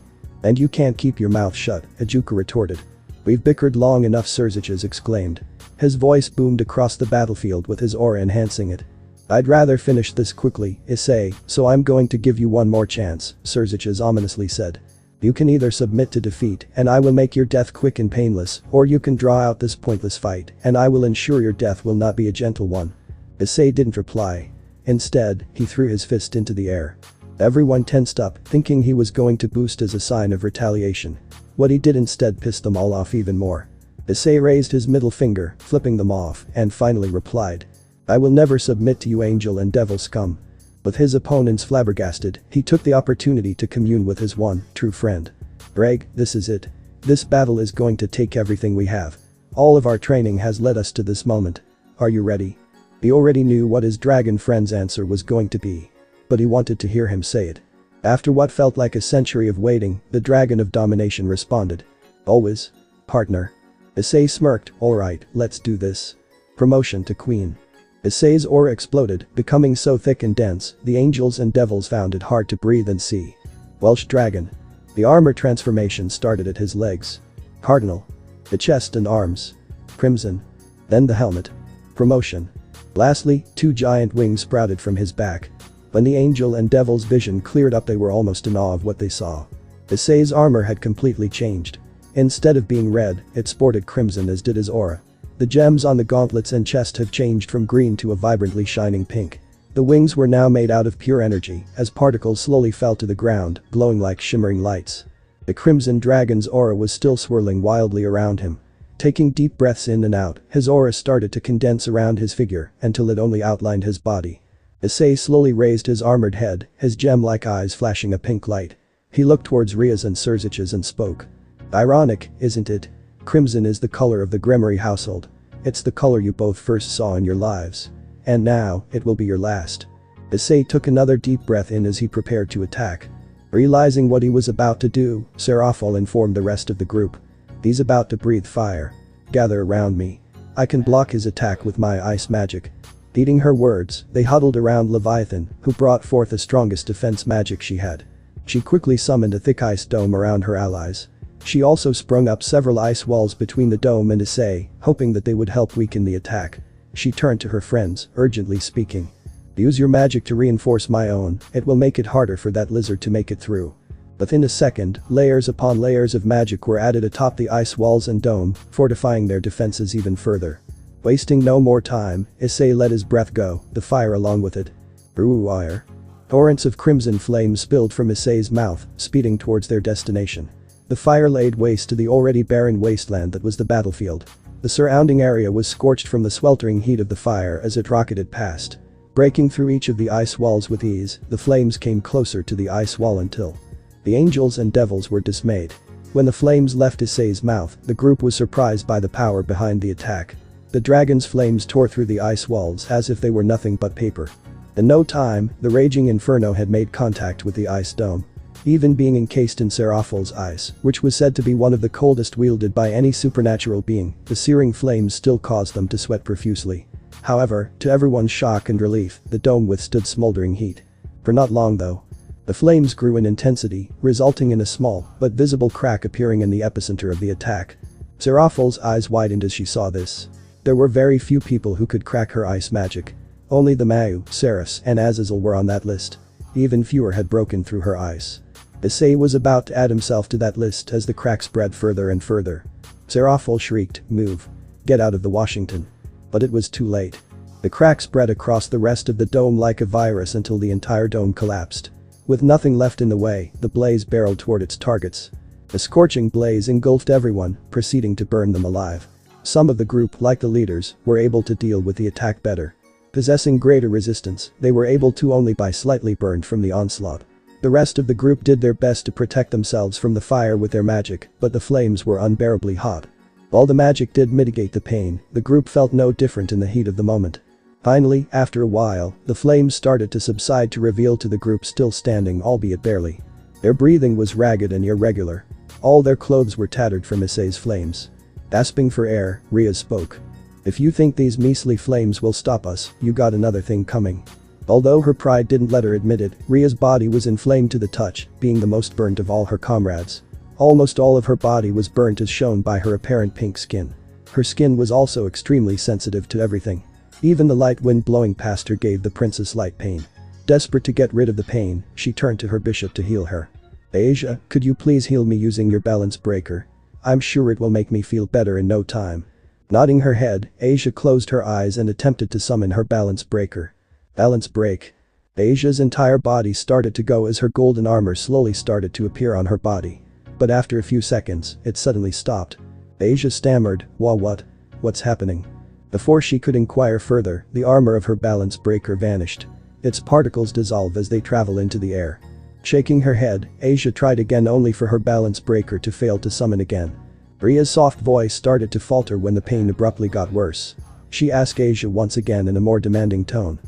And you can't keep your mouth shut, Ajuka retorted. We've bickered long enough, Surzicus exclaimed. His voice boomed across the battlefield with his aura enhancing it. I'd rather finish this quickly, Issei, so I'm going to give you one more chance, Surzicus ominously said. You can either submit to defeat and I will make your death quick and painless, or you can draw out this pointless fight and I will ensure your death will not be a gentle one. Issei didn't reply. Instead, he threw his fist into the air. Everyone tensed up, thinking he was going to boost as a sign of retaliation. What he did instead pissed them all off even more. Issei raised his middle finger, flipping them off, and finally replied. I will never submit to you, angel and devil scum. With his opponents flabbergasted, he took the opportunity to commune with his one true friend. Greg, this is it. This battle is going to take everything we have. All of our training has led us to this moment. Are you ready? He already knew what his dragon friend's answer was going to be. But he wanted to hear him say it. After what felt like a century of waiting, the dragon of domination responded. Always. Partner. Issei smirked, alright, let's do this. Promotion to queen. Issei's aura exploded, becoming so thick and dense, the angels and devils found it hard to breathe and see. Welsh dragon. The armor transformation started at his legs. Cardinal. The chest and arms. Crimson. Then the helmet. Promotion. Lastly, two giant wings sprouted from his back. When the angel and devil's vision cleared up, they were almost in awe of what they saw. Issei's armor had completely changed. Instead of being red, it sported crimson, as did his aura. The gems on the gauntlets and chest had changed from green to a vibrantly shining pink. The wings were now made out of pure energy, as particles slowly fell to the ground, glowing like shimmering lights. The crimson dragon's aura was still swirling wildly around him. Taking deep breaths in and out, his aura started to condense around his figure until it only outlined his body. Issei slowly raised his armored head, his gem-like eyes flashing a pink light. He looked towards Riaz and Surzicus and spoke. Ironic, isn't it? Crimson is the color of the Gremory household. It's the color you both first saw in your lives. And now, it will be your last. Issei took another deep breath in as he prepared to attack. Realizing what he was about to do, Seraphil informed the rest of the group. He's about to breathe fire. Gather around me. I can block his attack with my ice magic. Heeding her words, they huddled around Leviathan, who brought forth the strongest defense magic she had. She quickly summoned a thick ice dome around her allies. She also sprung up several ice walls between the dome and Issei, hoping that they would help weaken the attack. She turned to her friends, urgently speaking. Use your magic to reinforce my own, it will make it harder for that lizard to make it through. Within a second, layers upon layers of magic were added atop the ice walls and dome, fortifying their defenses even further. Wasting no more time, Issei let his breath go, the fire along with it. Wire. Torrents of crimson flame spilled from Issei's mouth, speeding towards their destination. The fire laid waste to the already barren wasteland that was the battlefield. The surrounding area was scorched from the sweltering heat of the fire as it rocketed past. Breaking through each of the ice walls with ease, the flames came closer to the ice wall until the angels and devils were dismayed. When the flames left Issei's mouth, the group was surprised by the power behind the attack. The dragon's flames tore through the ice walls as if they were nothing but paper. In no time, the raging inferno had made contact with the ice dome. Even being encased in Seraphal's ice, which was said to be one of the coldest wielded by any supernatural being, the searing flames still caused them to sweat profusely. However, to everyone's shock and relief, the dome withstood smoldering heat. For not long though. The flames grew in intensity, resulting in a small, but visible crack appearing in the epicenter of the attack. Seraphal's eyes widened as she saw this. There were very few people who could crack her ice magic. Only the Mayu, Seraphs, and Azazel were on that list. Even fewer had broken through her ice. Issei was about to add himself to that list as the crack spread further and further. Seraphal shrieked, "Move. Get out of the Washington." But it was too late. The crack spread across the rest of the dome like a virus until the entire dome collapsed. With nothing left in the way, the blaze barreled toward its targets. A scorching blaze engulfed everyone, proceeding to burn them alive. Some of the group, like the leaders, were able to deal with the attack better. Possessing greater resistance, they were able to only be slightly burned from the onslaught. The rest of the group did their best to protect themselves from the fire with their magic, but the flames were unbearably hot. While the magic did mitigate the pain, the group felt no different in the heat of the moment. Finally, after a while, the flames started to subside to reveal to the group still standing, albeit barely. Their breathing was ragged and irregular. All their clothes were tattered from Issei's flames. Gasping for air, Ria spoke. "If you think these measly flames will stop us, you got another thing coming." Although her pride didn't let her admit it, Ria's body was inflamed to the touch, being the most burnt of all her comrades. Almost all of her body was burnt as shown by her apparent pink skin. Her skin was also extremely sensitive to everything. Even the light wind blowing past her gave the princess light pain. Desperate to get rid of the pain, she turned to her bishop to heal her. "Asia, could you please heal me using your balance breaker? I'm sure it will make me feel better in no time." Nodding her head, Asia closed her eyes and attempted to summon her balance breaker. Balance break. Asia's entire body started to go as her golden armor slowly started to appear on her body. But after a few seconds, it suddenly stopped. Asia stammered, What's happening?" Before she could inquire further, the armor of her balance breaker vanished. Its particles dissolve as they travel into the air. Shaking her head, Asia tried again only for her balance breaker to fail to summon again. Ria's soft voice started to falter when the pain abruptly got worse. She asked Asia once again in a more demanding tone.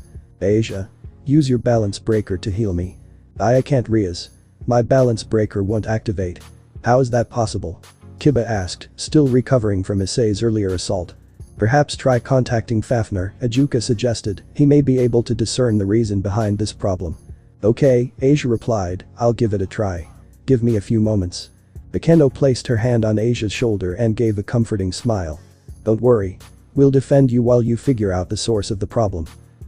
"Asia, use your balance breaker to heal me." "I can't, Rias. My balance breaker won't activate." "How is that possible?" Kiba asked, still recovering from Issei's earlier assault. "Perhaps try contacting Fafnir," Ajuka suggested. "He may be able to discern the reason behind this problem." "Okay," Asia replied, "I'll give it a try. Give me a few moments." Akeno placed her hand on Asia's shoulder and gave a comforting smile. "Don't worry. We'll defend you while you figure out the source of the problem."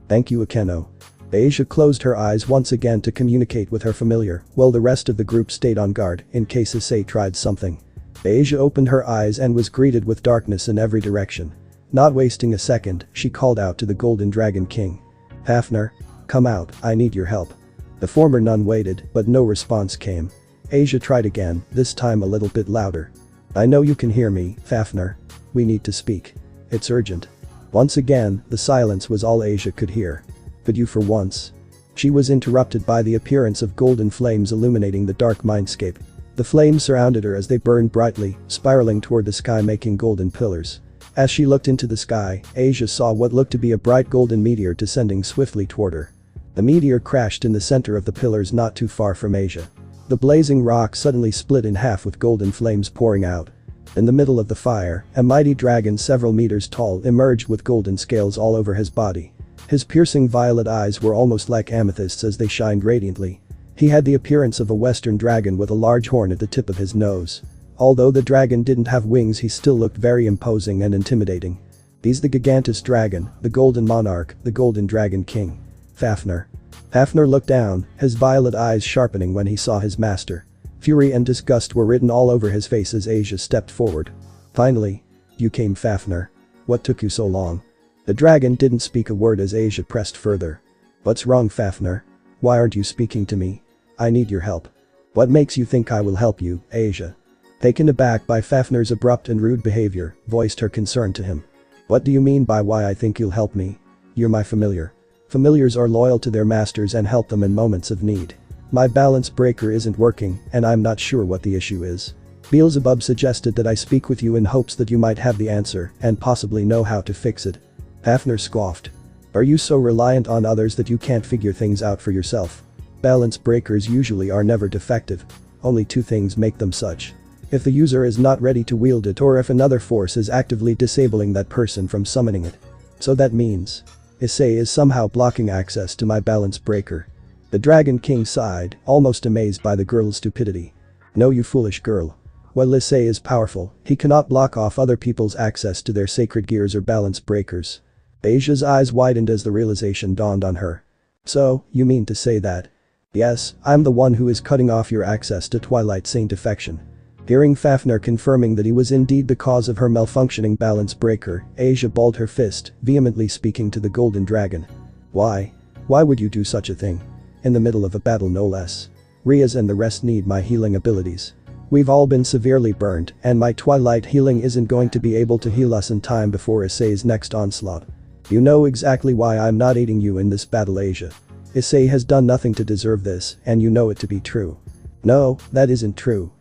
"Thank you, Akeno." Asia closed her eyes once again to communicate with her familiar, while the rest of the group stayed on guard in case Issei tried something. Asia opened her eyes and was greeted with darkness in every direction. Not wasting a second, she called out to the Golden Dragon King. "Fafnir, come out, I need your help." The former nun waited, but no response came. Asia tried again, this time a little bit louder. "I know you can hear me, Fafnir. We need to speak. It's urgent." Once again, the silence was all Asia could hear. "Could you for once?" She was interrupted by the appearance of golden flames illuminating the dark mindscape. The flames surrounded her as they burned brightly, spiraling toward the sky making golden pillars. As she looked into the sky, Asia saw what looked to be a bright golden meteor descending swiftly toward her. The meteor crashed in the center of the pillars not too far from Asia. The blazing rock suddenly split in half with golden flames pouring out. In the middle of the fire, a mighty dragon several meters tall emerged with golden scales all over his body. His piercing violet eyes were almost like amethysts as they shined radiantly. He had the appearance of a western dragon with a large horn at the tip of his nose. Although the dragon didn't have wings, he still looked very imposing and intimidating. "He's the Gigantus dragon, the golden monarch, the golden dragon king. Fafnir." Fafnir looked down, his violet eyes sharpening when he saw his master. Fury and disgust were written all over his face as Asia stepped forward. "Finally. You came, Fafnir. What took you so long?" The dragon didn't speak a word as Asia pressed further. "What's wrong, Fafnir? Why aren't you speaking to me? I need your help." "What makes you think I will help you, Asia?" Taken aback by Fafnir's abrupt and rude behavior, voiced her concern to him. "What do you mean by why I think you'll help me? You're my familiar. Familiars are loyal to their masters and help them in moments of need. My balance breaker isn't working, and I'm not sure what the issue is. Beelzebub suggested that I speak with you in hopes that you might have the answer and possibly know how to fix it." Fafnir scoffed. "Are you so reliant on others that you can't figure things out for yourself?" Balance breakers usually are never defective. Only two things make them such. If the user is not ready to wield it or if another force is actively disabling that person from summoning it. So that means Issei is somehow blocking access to my balance breaker. The Dragon King sighed, almost amazed by the girl's stupidity. No, you foolish girl. While Issei is powerful, he cannot block off other people's access to their sacred gears or balance breakers. Asia's eyes widened as the realization dawned on her. So, you mean to say that? Yes, I'm the one who is cutting off your access to Twilight Saint affection. Hearing Fafnir confirming that he was indeed the cause of her malfunctioning balance breaker, Asia balled her fist, vehemently speaking to the Golden Dragon. Why? Why would you do such a thing? In the middle of a battle no less. Riaz and the rest need my healing abilities. We've all been severely burned, and my Twilight healing isn't going to be able to heal us in time before Issei's next onslaught. You know exactly why I'm not aiding you in this battle, Asia. Issei has done nothing to deserve this, and you know it to be true. No, that isn't true.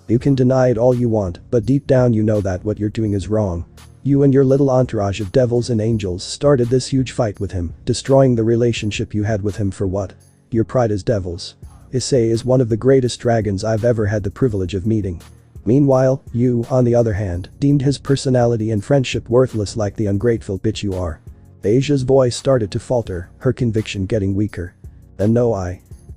You can deny it all you want, but deep down you know that what you're doing is wrong. You and your little entourage of devils and angels started this huge fight with him, destroying the relationship you had with him for what? Your pride as devils. Issei is one of the greatest dragons I've ever had the privilege of meeting. Meanwhile, you, on the other hand, deemed his personality and friendship worthless like the ungrateful bitch you are. Asia's voice started to falter, her conviction getting weaker. And no,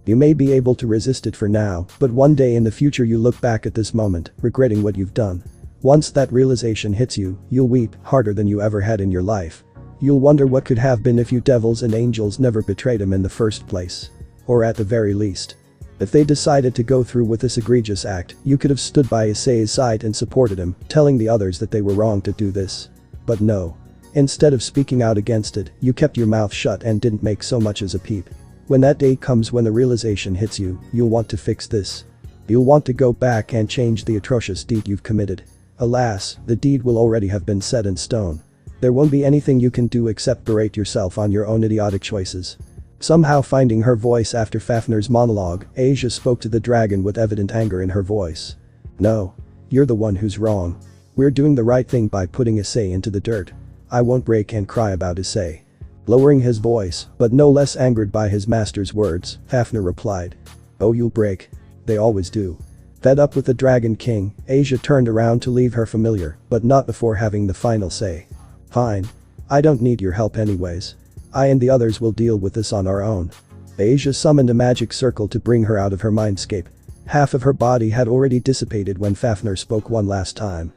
you may be able to resist it for now, but one day in the future you look back at this moment, regretting what you've done. Once that realization hits you, you'll weep harder than you ever had in your life. You'll wonder what could have been if you devils and angels never betrayed him in the first place. Or at the very least. If they decided to go through with this egregious act, you could have stood by Issei's side and supported him, telling the others that they were wrong to do this. But no. Instead of speaking out against it, you kept your mouth shut and didn't make so much as a peep. When that day comes when the realization hits you, you'll want to fix this. You'll want to go back and change the atrocious deed you've committed. Alas, the deed will already have been set in stone. There won't be anything you can do except berate yourself on your own idiotic choices. Somehow finding her voice after Fafnir's monologue, Asia spoke to the dragon with evident anger in her voice. No. You're the one who's wrong. We're doing the right thing by putting Issei into the dirt. I won't break and cry about Issei. Lowering his voice, but no less angered by his master's words, Fafnir replied. Oh, you'll break. They always do. Fed up with the Dragon King, Asia turned around to leave her familiar, but not before having the final say. Fine. I don't need your help anyways. I and the others will deal with this on our own. Asia summoned a magic circle to bring her out of her mindscape. Half of her body had already dissipated when Fafnir spoke one last time.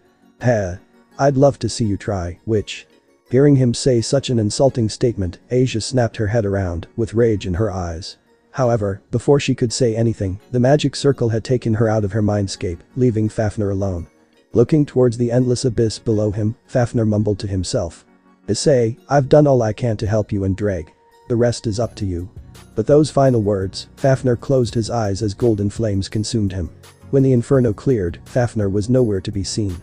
I'd love to see you try, witch. Hearing him say such an insulting statement, Asia snapped her head around, with rage in her eyes. However, before she could say anything, the magic circle had taken her out of her mindscape, leaving Fafnir alone. Looking towards the endless abyss below him, Fafnir mumbled to himself. Issei, I've done all I can to help you and Dreg. The rest is up to you. With those final words, Fafnir closed his eyes as golden flames consumed him. When the inferno cleared, Fafnir was nowhere to be seen.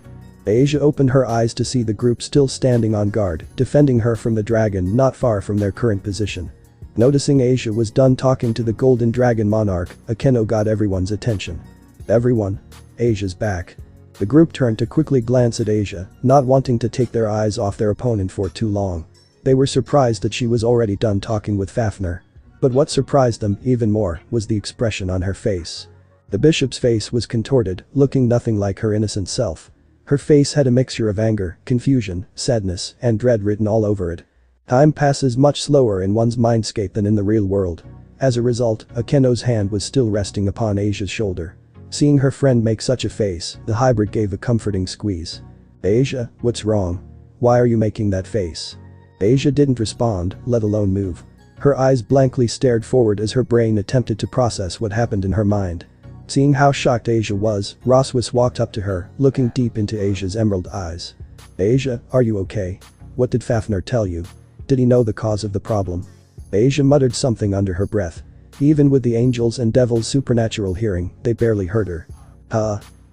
Asia opened her eyes to see the group still standing on guard, defending her from the dragon not far from their current position. Noticing Asia was done talking to the Golden Dragon Monarch, Akeno got everyone's attention. Everyone? Asia's back. The group turned to quickly glance at Asia, not wanting to take their eyes off their opponent for too long. They were surprised that she was already done talking with Fafnir. But what surprised them even more was the expression on her face. The bishop's face was contorted, looking nothing like her innocent self. Her face had a mixture of anger, confusion, sadness, and dread written all over it. Time passes much slower in one's mindscape than in the real world. As a result, Akeno's hand was still resting upon Asia's shoulder. Seeing her friend make such a face, the hybrid gave a comforting squeeze. Asia, what's wrong? Why are you making that face? Asia didn't respond, let alone move. Her eyes blankly stared forward as her brain attempted to process what happened in her mind. Seeing how shocked Asia was, Roswis walked up to her, looking deep into Asia's emerald eyes. Asia, are you okay? What did Fafnir tell you? Did he know the cause of the problem? Asia muttered something under her breath. Even with the angels and devils' supernatural hearing, they barely heard her.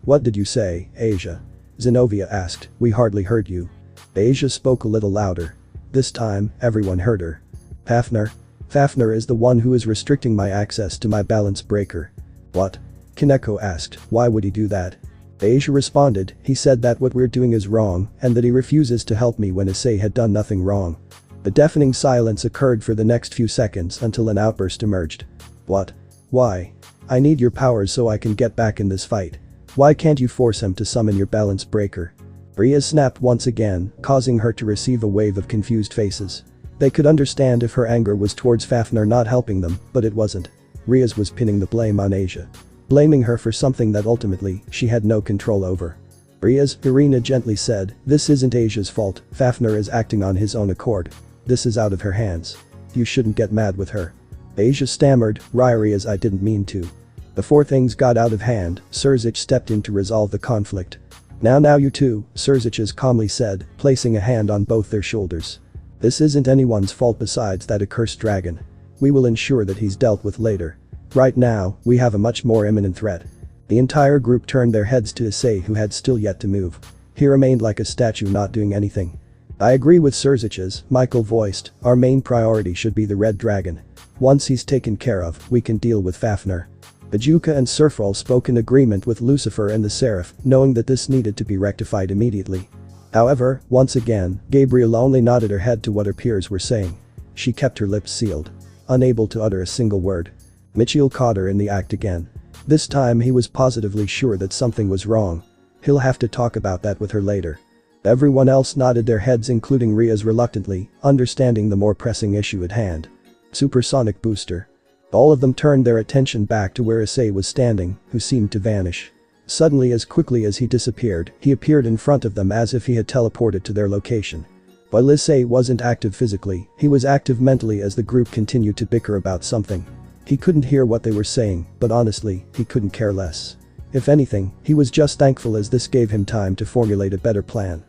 What did you say, Asia? Zenobia asked, we hardly heard you. Asia spoke a little louder. This time, everyone heard her. Fafnir? Fafnir is the one who is restricting my access to my balance breaker. What? Kaneko asked, why would he do that? Asia responded, he said that what we're doing is wrong, and that he refuses to help me when Issei had done nothing wrong. The deafening silence occurred for the next few seconds until an outburst emerged. What? Why? I need your powers so I can get back in this fight. Why can't you force him to summon your balance breaker? Rhea snapped once again, causing her to receive a wave of confused faces. They could understand if her anger was towards Fafnir not helping them, but it wasn't. Rhea's was pinning the blame on Asia. Blaming her for something that ultimately she had no control over. Rhea's, Irina gently said, this isn't Asia's fault, Fafnir is acting on his own accord. This is out of her hands. You shouldn't get mad with her. Asia stammered, Rhea's I didn't mean to. Before things got out of hand, Surzich stepped in to resolve the conflict. Now you two, Surzich calmly said, placing a hand on both their shoulders. This isn't anyone's fault besides that accursed dragon. We will ensure that he's dealt with later. Right now, we have a much more imminent threat. The entire group turned their heads to Issei who had still yet to move. He remained like a statue not doing anything. I agree with Surzich's, Michael voiced, our main priority should be the red dragon. Once he's taken care of, we can deal with Fafnir. Bajuka and Surfrol spoke in agreement with Lucifer and the Seraph, knowing that this needed to be rectified immediately. However, once again, Gabriel only nodded her head to what her peers were saying. She kept her lips sealed. Unable to utter a single word. Michiel caught her in the act again. This time he was positively sure that something was wrong. He'll have to talk about that with her later. Everyone else nodded their heads including Rhea's reluctantly, understanding the more pressing issue at hand. Supersonic booster. All of them turned their attention back to where Issei was standing, who seemed to vanish. Suddenly as quickly as he disappeared, he appeared in front of them as if he had teleported to their location. While Issei wasn't active physically, he was active mentally as the group continued to bicker about something. He couldn't hear what they were saying, but honestly, he couldn't care less. If anything, he was just thankful as this gave him time to formulate a better plan.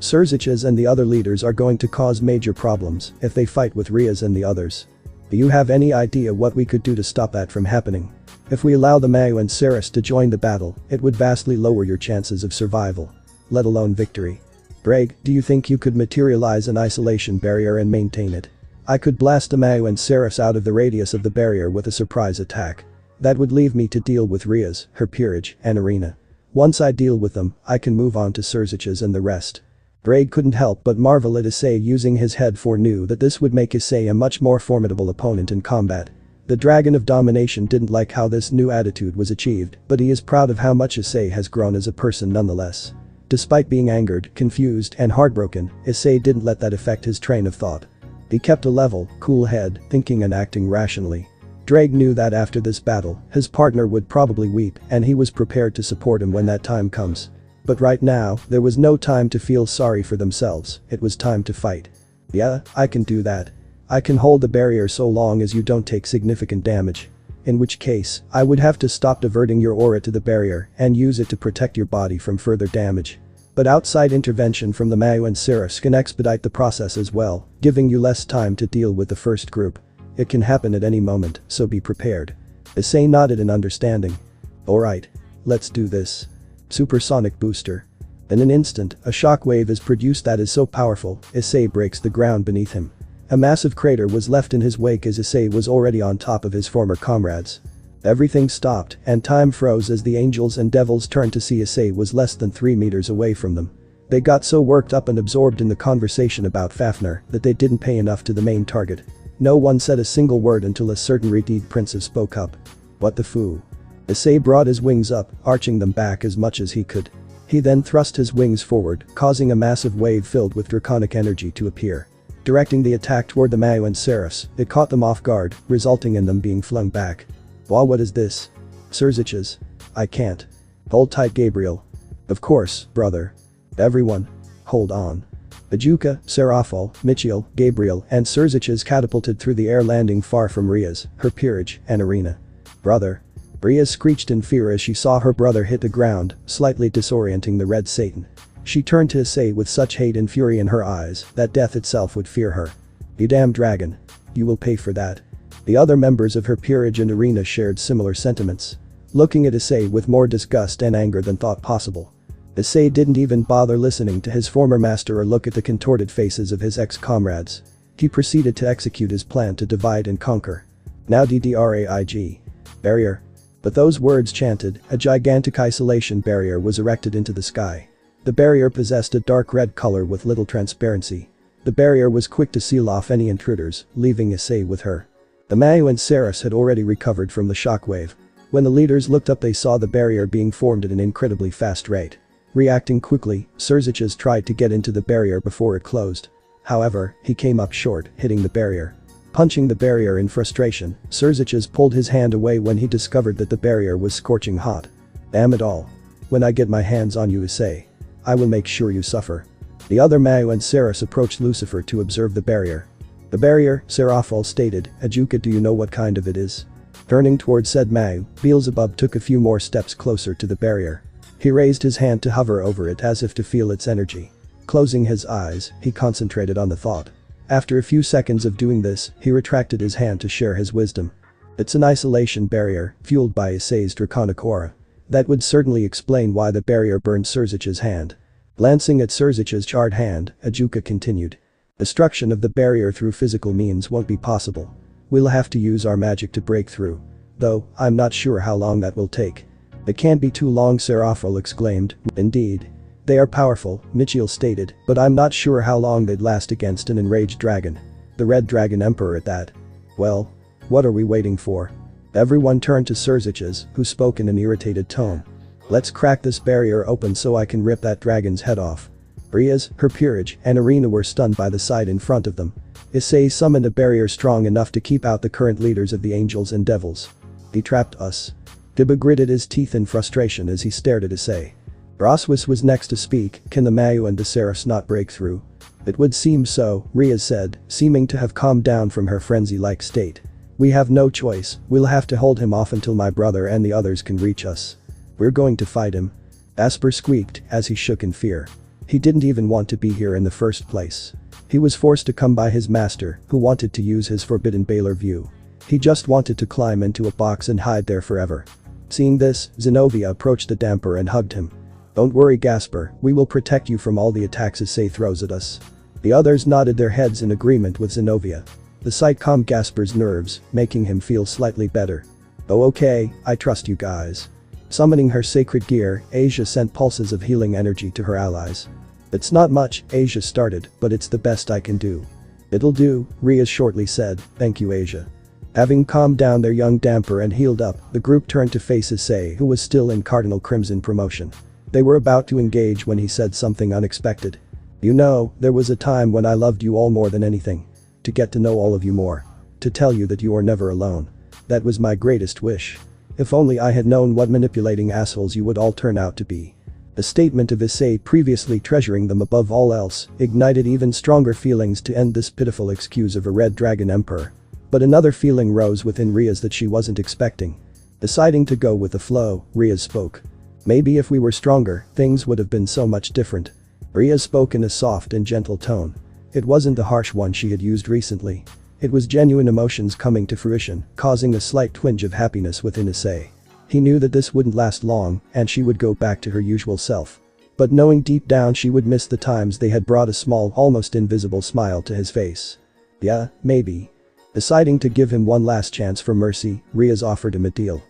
Surzich's and the other leaders are going to cause major problems if they fight with Rhea's and the others. Do you have any idea what we could do to stop that from happening? If we allow the Mayu and Ceres to join the battle, it would vastly lower your chances of survival. Let alone victory. Breg, do you think you could materialize an isolation barrier and maintain it? I could blast the Mayu and Ceres out of the radius of the barrier with a surprise attack. That would leave me to deal with Rhea's, her peerage, and Irina. Once I deal with them, I can move on to Surzich's and the rest. Breg couldn't help but marvel at Issei using his head for knew that this would make Issei a much more formidable opponent in combat. The Dragon of Domination didn't like how this new attitude was achieved, but he is proud of how much Issei has grown as a person nonetheless. Despite being angered, confused, and heartbroken, Issei didn't let that affect his train of thought. He kept a level, cool head, thinking and acting rationally. Drake knew that after this battle, his partner would probably weep and he was prepared to support him when that time comes. But right now, there was no time to feel sorry for themselves, it was time to fight. Yeah, I can do that. I can hold the barrier so long as you don't take significant damage. In which case, I would have to stop diverting your aura to the barrier and use it to protect your body from further damage. But outside intervention from the Mayu and Ceres can expedite the process as well, giving you less time to deal with the first group. It can happen at any moment, so be prepared. Issei nodded in understanding. Alright. Let's do this. Supersonic booster. In an instant, a shockwave is produced that is so powerful, Issei breaks the ground beneath him. A massive crater was left in his wake as Issei was already on top of his former comrades. Everything stopped, and time froze as the angels and devils turned to see Issei was less than 3 meters away from them. They got so worked up and absorbed in the conversation about Fafnir that they didn't pay enough to the main target. No one said a single word until a certain Redeed Princess spoke up. What the foo? Issei brought his wings up, arching them back as much as he could. He then thrust his wings forward, causing a massive wave filled with draconic energy to appear. Directing the attack toward the Mayu and Ceres, it caught them off guard, resulting in them being flung back. Wow, what is this? Surzich's. I can't. Hold tight, Gabriel. Of course, brother. Everyone. Hold on. Bajuka, Serafal, Michiel, Gabriel, and Surzich's catapulted through the air, landing far from Rhea's, her peerage, and Irina. Brother. Rhea screeched in fear as she saw her brother hit the ground, slightly disorienting the Red Satan. She turned to Issei with such hate and fury in her eyes that death itself would fear her. You damn dragon. You will pay for that. The other members of her peerage and Irina shared similar sentiments. Looking at Issei with more disgust and anger than thought possible. Issei didn't even bother listening to his former master or look at the contorted faces of his ex-comrades. He proceeded to execute his plan to divide and conquer. Now DDRAIG. Barrier. But those words chanted, a gigantic isolation barrier was erected into the sky. The barrier possessed a dark red color with little transparency. The barrier was quick to seal off any intruders, leaving Issei with her. The Mayu and Saris had already recovered from the shockwave. When the leaders looked up they saw the barrier being formed at an incredibly fast rate. Reacting quickly, Surziches tried to get into the barrier before it closed. However, he came up short, hitting the barrier. Punching the barrier in frustration, Surziches pulled his hand away when he discovered that the barrier was scorching hot. Damn it all. When I get my hands on you, Issei, I will make sure you suffer. The other Mayu and Saris approached Lucifer to observe the barrier. The barrier, Seraphol stated, Ajuka, do you know what kind of it is? Turning towards said Mayu, Beelzebub took a few more steps closer to the barrier. He raised his hand to hover over it as if to feel its energy. Closing his eyes, he concentrated on the thought. After a few seconds of doing this, he retracted his hand to share his wisdom. It's an isolation barrier, fueled by Issei's draconic aura. That would certainly explain why the barrier burned Surzich's hand. Glancing at Surzich's charred hand, Ajuka continued. Destruction of the barrier through physical means won't be possible. We'll have to use our magic to break through. Though, I'm not sure how long that will take. It can't be too long, Seraphol exclaimed. Indeed. They are powerful, Michiel stated, but I'm not sure how long they'd last against an enraged dragon. The Red Dragon Emperor at that. Well, what are we waiting for? Everyone turned to Surziches, who spoke in an irritated tone. Let's crack this barrier open so I can rip that dragon's head off. Riaz, her peerage, and Arena were stunned by the sight in front of them. Issei summoned a barrier strong enough to keep out the current leaders of the angels and devils. He trapped us. Dibba gritted his teeth in frustration as he stared at Issei. Roswis was next to speak. Can the Mayu and the Seraphs not break through? It would seem so, Riaz said, seeming to have calmed down from her frenzy-like state. We have no choice, we'll have to hold him off until my brother and the others can reach us. We're going to fight him. Asper squeaked as he shook in fear. He didn't even want to be here in the first place. He was forced to come by his master, who wanted to use his forbidden Baylor view. He just wanted to climb into a box and hide there forever. Seeing this, Zenobia approached the damper and hugged him. Don't worry, Gasper, we will protect you from all the attacks Issei throws at us. The others nodded their heads in agreement with Zenobia. The sight calmed Gasper's nerves, making him feel slightly better. Oh okay, I trust you guys. Summoning her sacred gear, Asia sent pulses of healing energy to her allies. It's not much, Asia started, but it's the best I can do. It'll do, Riaz shortly said, thank you Asia. Having calmed down their young damper and healed up, the group turned to face Issei, who was still in Cardinal Crimson promotion. They were about to engage when he said something unexpected. You know, there was a time when I loved you all more than anything. To get to know all of you more. To tell you that you are never alone. That was my greatest wish. If only I had known what manipulating assholes you would all turn out to be. The statement of Issei previously treasuring them above all else ignited even stronger feelings to end this pitiful excuse of a Red Dragon Emperor. But another feeling rose within Riaz that she wasn't expecting. Deciding to go with the flow, Riaz spoke. Maybe if we were stronger, things would have been so much different. Riaz spoke in a soft and gentle tone. It wasn't the harsh one she had used recently. It was genuine emotions coming to fruition, causing a slight twinge of happiness within Issei. He knew that this wouldn't last long, and she would go back to her usual self. But knowing deep down she would miss the times they had brought a small, almost invisible smile to his face. Yeah, maybe. Deciding to give him one last chance for mercy, Riaz offered him a deal.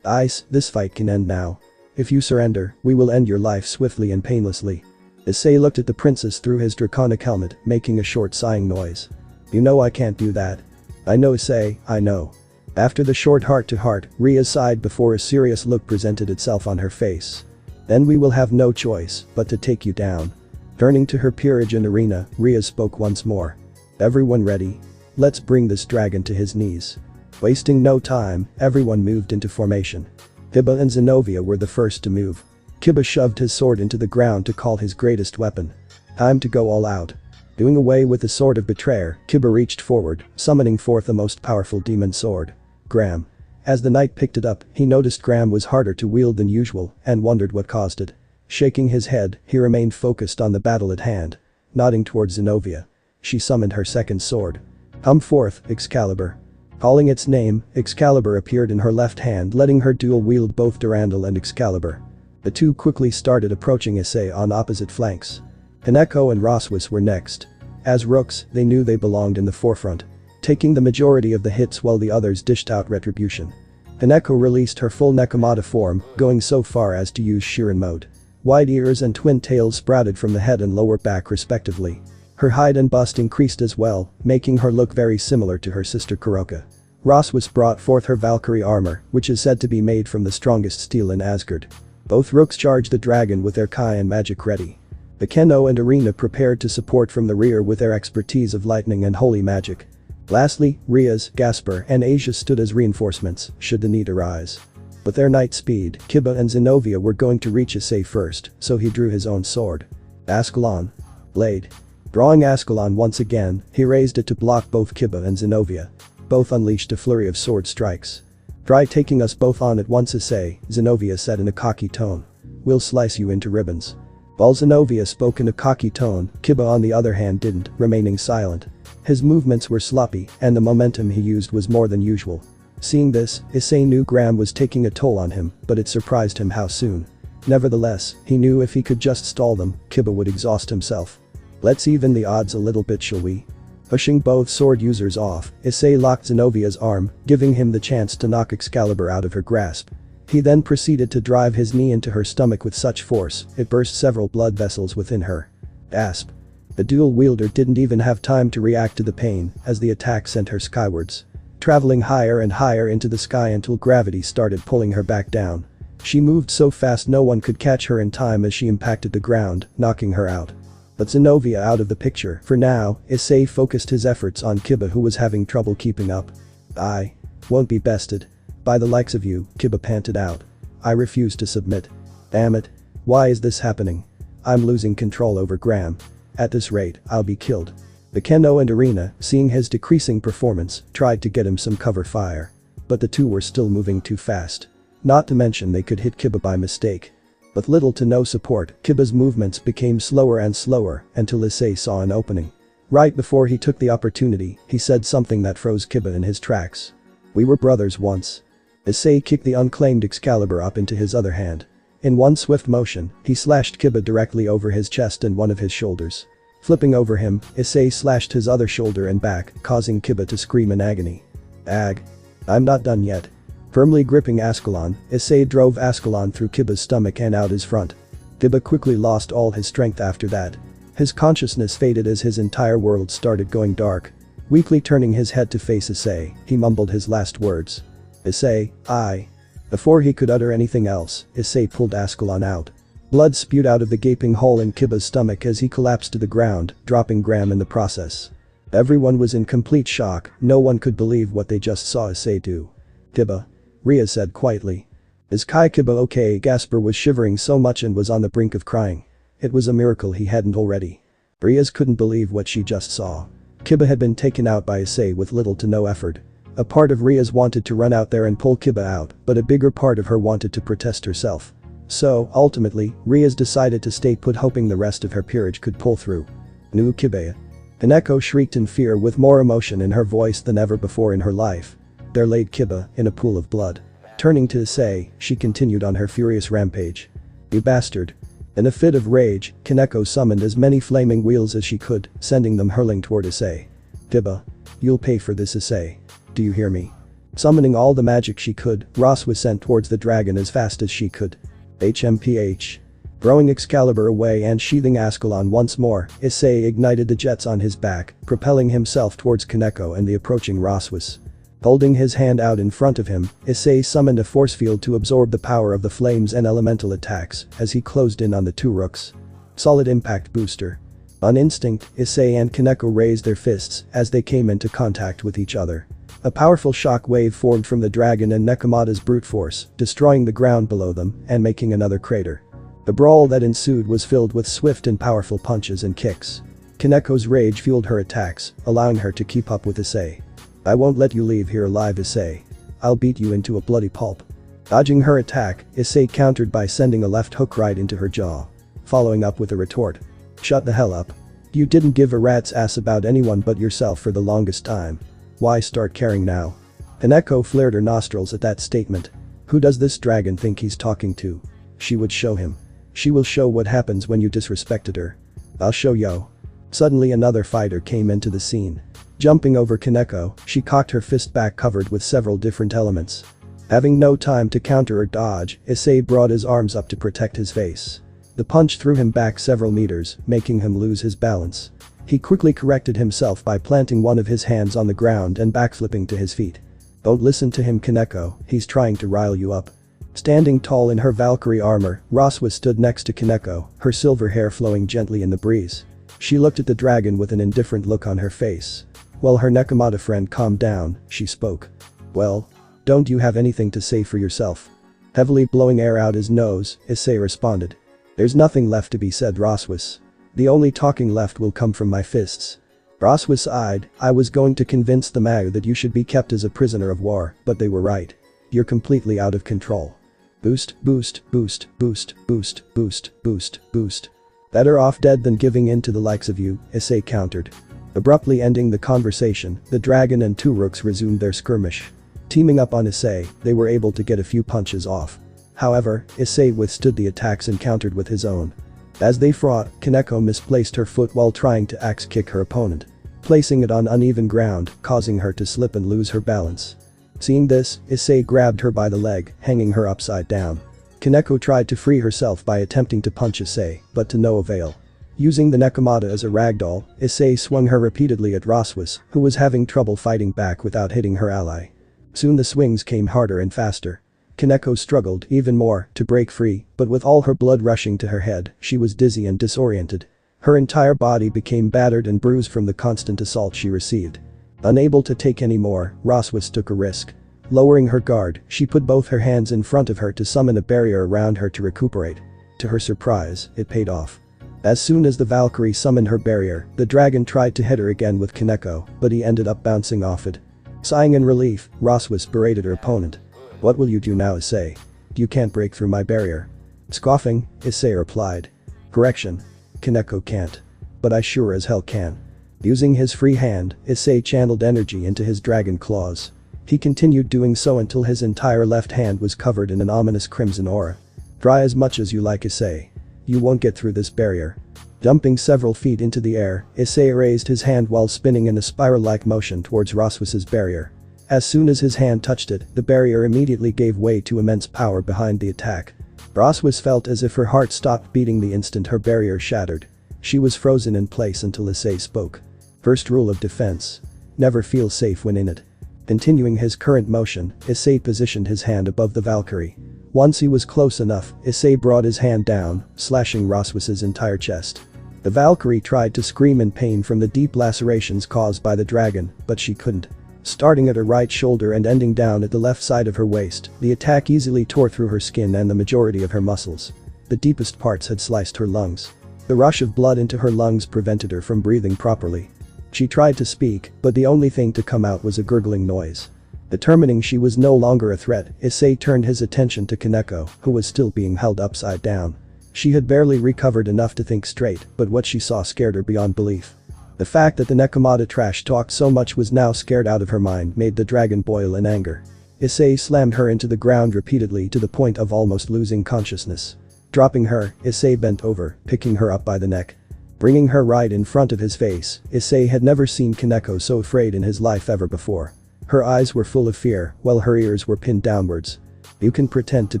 Ice, this fight can end now. If you surrender, we will end your life swiftly and painlessly. Issei looked at the princess through his draconic helmet, making a short sighing noise. You know I can't do that. I know Issei, I know. After the short heart-to-heart, Riaz sighed before a serious look presented itself on her face. Then we will have no choice but to take you down. Turning to her peerage and Arena, Riaz spoke once more. Everyone ready? Let's bring this dragon to his knees. Wasting no time, everyone moved into formation. Kiba and Zenobia were the first to move. Kiba shoved his sword into the ground to call his greatest weapon. Time to go all out. Doing away with the sword of betrayer, Kiba reached forward, summoning forth the most powerful demon sword. Graham. As the knight picked it up, he noticed Graham was harder to wield than usual and wondered what caused it. Shaking his head, he remained focused on the battle at hand. Nodding towards Zenobia. She summoned her second sword. Come forth, Excalibur. Calling its name, Excalibur appeared in her left hand, letting her dual-wield both Durandal and Excalibur. The two quickly started approaching Issei on opposite flanks. Hineko and Roswis were next. As rooks, they knew they belonged in the forefront, taking the majority of the hits while the others dished out retribution. Hineko released her full Nekomata form, going so far as to use Shirin mode. Wide ears and twin tails sprouted from the head and lower back respectively. Her height and bust increased as well, making her look very similar to her sister Kuroka. Roswus brought forth her Valkyrie armor, which is said to be made from the strongest steel in Asgard. Both rooks charged the dragon with their Kai and magic ready. Bekeno and Arena prepared to support from the rear with their expertise of lightning and holy magic. Lastly, Riaz, Gaspar, and Asia stood as reinforcements, should the need arise. But their knight speed, Kiba and Zenobia were going to reach Issei first, so he drew his own sword. Ascalon. Blade. Drawing Ascalon once again, he raised it to block both Kiba and Zenobia. Both unleashed a flurry of sword strikes. "Try taking us both on at once, Issei," Zenobia said in a cocky tone. "We'll slice you into ribbons." While Zenobia spoke in a cocky tone, Kiba on the other hand didn't, remaining silent. His movements were sloppy, and the momentum he used was more than usual. Seeing this, Issei knew Graham was taking a toll on him, but it surprised him how soon. Nevertheless, he knew if he could just stall them, Kiba would exhaust himself. "Let's even the odds a little bit, shall we?" Pushing both sword users off, Issei locked Zenobia's arm, giving him the chance to knock Excalibur out of her grasp. He then proceeded to drive his knee into her stomach with such force, it burst several blood vessels within her. Gasp. The dual wielder didn't even have time to react to the pain, as the attack sent her skywards. Traveling higher and higher into the sky until gravity started pulling her back down. She moved so fast no one could catch her in time as she impacted the ground, knocking her out. But Zenobia out of the picture. For now, Issei focused his efforts on Kiba, who was having trouble keeping up. "I won't be bested by the likes of you," Kiba panted out. "I refuse to submit. Damn it. Why is this happening? I'm losing control over Graham. At this rate, I'll be killed." Bekeno and Arena, seeing his decreasing performance, tried to get him some cover fire. But the two were still moving too fast. Not to mention they could hit Kiba by mistake. With little to no support, Kiba's movements became slower and slower until Issei saw an opening. Right before he took the opportunity, he said something that froze Kiba in his tracks. "We were brothers once." Issei kicked the unclaimed Excalibur up into his other hand. In one swift motion, he slashed Kiba directly over his chest and one of his shoulders. Flipping over him, Issei slashed his other shoulder and back, causing Kiba to scream in agony. "Ag. I'm not done yet." Firmly gripping Ascalon, Issei drove Ascalon through Kiba's stomach and out his front. Kiba quickly lost all his strength after that. His consciousness faded as his entire world started going dark. Weakly turning his head to face Issei, he mumbled his last words. "Issei, I." Before he could utter anything else, Issei pulled Ascalon out. Blood spewed out of the gaping hole in Kiba's stomach as he collapsed to the ground, dropping Graham in the process. Everyone was in complete shock, no one could believe what they just saw Issei do. "Kiba," Rhea said quietly. "Is Kai Kiba okay?" Gaspar was shivering so much and was on the brink of crying. It was a miracle he hadn't already. Rhea couldn't believe what she just saw. Kiba had been taken out by Issei with little to no effort. A part of Rhea wanted to run out there and pull Kiba out, but a bigger part of her wanted to protest herself. So, ultimately, Rhea decided to stay put, hoping the rest of her peerage could pull through. "Nu Kiba." Hineko shrieked in fear with more emotion in her voice than ever before in her life. There laid Kiba, in a pool of blood. Turning to Issei, she continued on her furious rampage. "You bastard." In a fit of rage, Kaneko summoned as many flaming wheels as she could, sending them hurling toward Issei. "Kiba. You'll pay for this, Issei. Do you hear me?" Summoning all the magic she could, Ross was sent towards the dragon as fast as she could. HMPH. Throwing Excalibur away and sheathing Ascalon once more, Issei ignited the jets on his back, propelling himself towards Kaneko and the approaching Roswus. Holding his hand out in front of him, Issei summoned a force field to absorb the power of the flames and elemental attacks as he closed in on the two rooks. Solid impact booster. On instinct, Issei and Kaneko raised their fists as they came into contact with each other. A powerful shock wave formed from the dragon and Nekomata's brute force, destroying the ground below them and making another crater. The brawl that ensued was filled with swift and powerful punches and kicks. Kaneko's rage fueled her attacks, allowing her to keep up with Issei. "I won't let you leave here alive, Issei. I'll beat you into a bloody pulp." Dodging her attack, Issei countered by sending a left hook right into her jaw. Following up with a retort. "Shut the hell up. You didn't give a rat's ass about anyone but yourself for the longest time. Why start caring now?" Kaneko flared her nostrils at that statement. Who does this dragon think he's talking to? She would show him. She will show what happens when you disrespected her. "I'll show yo." Suddenly another fighter came into the scene. Jumping over Kaneko, she cocked her fist back covered with several different elements. Having no time to counter or dodge, Issei brought his arms up to protect his face. The punch threw him back several meters, making him lose his balance. He quickly corrected himself by planting one of his hands on the ground and backflipping to his feet. Don't listen to him, Kaneko, he's trying to rile you up. Standing tall in her Valkyrie armor, Roswa stood next to Kaneko, her silver hair flowing gently in the breeze. She looked at the dragon with an indifferent look on her face. While her Nekomata friend calmed down, she spoke. Well? Don't you have anything to say for yourself? Heavily blowing air out his nose, Issei responded. There's nothing left to be said, Roswas. The only talking left will come from my fists. Roswas sighed. I was going to convince the Mao that you should be kept as a prisoner of war, but they were right. You're completely out of control. Boost, boost, boost, boost, boost, boost, boost, boost. Better off dead than giving in to the likes of you, Issei countered. Abruptly ending the conversation, the dragon and two rooks resumed their skirmish. Teaming up on Issei, they were able to get a few punches off. However, Issei withstood the attacks and countered with his own. As they fought, Kaneko misplaced her foot while trying to axe kick her opponent, placing it on uneven ground, causing her to slip and lose her balance. Seeing this, Issei grabbed her by the leg, hanging her upside down. Kaneko tried to free herself by attempting to punch Issei, but to no avail. Using the Nekomata as a ragdoll, Issei swung her repeatedly at Roswas, who was having trouble fighting back without hitting her ally. Soon the swings came harder and faster. Kaneko struggled even more to break free, but with all her blood rushing to her head, she was dizzy and disoriented. Her entire body became battered and bruised from the constant assault she received. Unable to take any more, Roswas took a risk. Lowering her guard, she put both her hands in front of her to summon a barrier around her to recuperate. To her surprise, it paid off. As soon as the Valkyrie summoned her barrier, the dragon tried to hit her again with Kaneko, but he ended up bouncing off it. Sighing in relief, Roswas berated her opponent. What will you do now, Issei? You can't break through my barrier. Scoffing, Issei replied. Correction. Kaneko can't. But I sure as hell can. Using his free hand, Issei channeled energy into his dragon claws. He continued doing so until his entire left hand was covered in an ominous crimson aura. Try as much as you like, Issei. You won't get through this barrier. Jumping several feet into the air, Issei raised his hand while spinning in a spiral-like motion towards Roswas's barrier. As soon as his hand touched it, the barrier immediately gave way to immense power behind the attack. Roswas felt as if her heart stopped beating the instant her barrier shattered. She was frozen in place until Issei spoke. First rule of defense. Never feel safe when in it. Continuing his current motion, Issei positioned his hand above the Valkyrie. Once he was close enough, Issei brought his hand down, slashing Roswas's entire chest. The Valkyrie tried to scream in pain from the deep lacerations caused by the dragon, but she couldn't. Starting at her right shoulder and ending down at the left side of her waist, the attack easily tore through her skin and the majority of her muscles. The deepest parts had sliced her lungs. The rush of blood into her lungs prevented her from breathing properly. She tried to speak, but the only thing to come out was a gurgling noise. Determining she was no longer a threat, Issei turned his attention to Kaneko, who was still being held upside down. She had barely recovered enough to think straight, but what she saw scared her beyond belief. The fact that the Nekomata trash talked so much was now scared out of her mind made the dragon boil in anger. Issei slammed her into the ground repeatedly to the point of almost losing consciousness. Dropping her, Issei bent over, picking her up by the neck. Bringing her right in front of his face, Issei had never seen Kaneko so afraid in his life ever before. Her eyes were full of fear, while her ears were pinned downwards. You can pretend to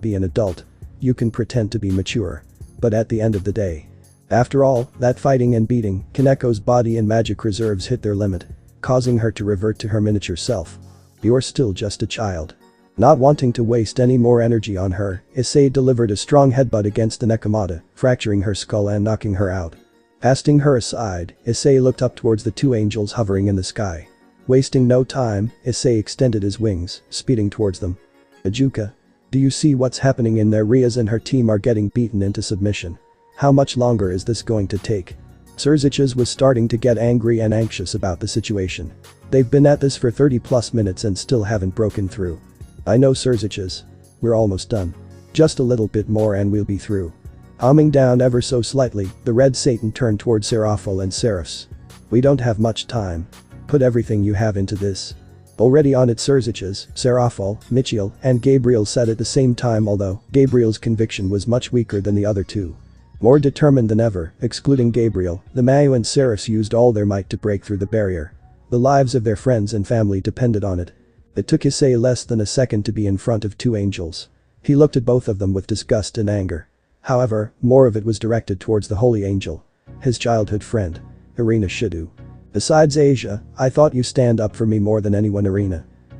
be an adult. You can pretend to be mature. But at the end of the day. After all, that fighting and beating, Kaneko's body and magic reserves hit their limit, causing her to revert to her miniature self. You're still just a child. Not wanting to waste any more energy on her, Issei delivered a strong headbutt against the Nekomata, fracturing her skull and knocking her out. Casting her aside, Issei looked up towards the two angels hovering in the sky. Wasting no time, Issei extended his wings, speeding towards them. Ajuka. Do you see what's happening in there? Riaz and her team are getting beaten into submission. How much longer is this going to take? Surziches was starting to get angry and anxious about the situation. They've been at this for 30+ minutes and still haven't broken through. I know, Surziches. We're almost done. Just a little bit more and we'll be through. Calming down ever so slightly, the Red Satan turned toward Seraphol and Seraphs. We don't have much time. Put everything you have into this. Already on it, Surziches, Seraphol, Michiel, and Gabriel said at the same time, although Gabriel's conviction was much weaker than the other two. More determined than ever, excluding Gabriel, the Mayu and Seraphs used all their might to break through the barrier. The lives of their friends and family depended on it. It took Issei less than a second to be in front of two angels. He looked at both of them with disgust and anger. However, more of it was directed towards the holy angel. His childhood friend. Irina Shidu. Besides Asia, I thought you stand up for me more than anyone, Irina.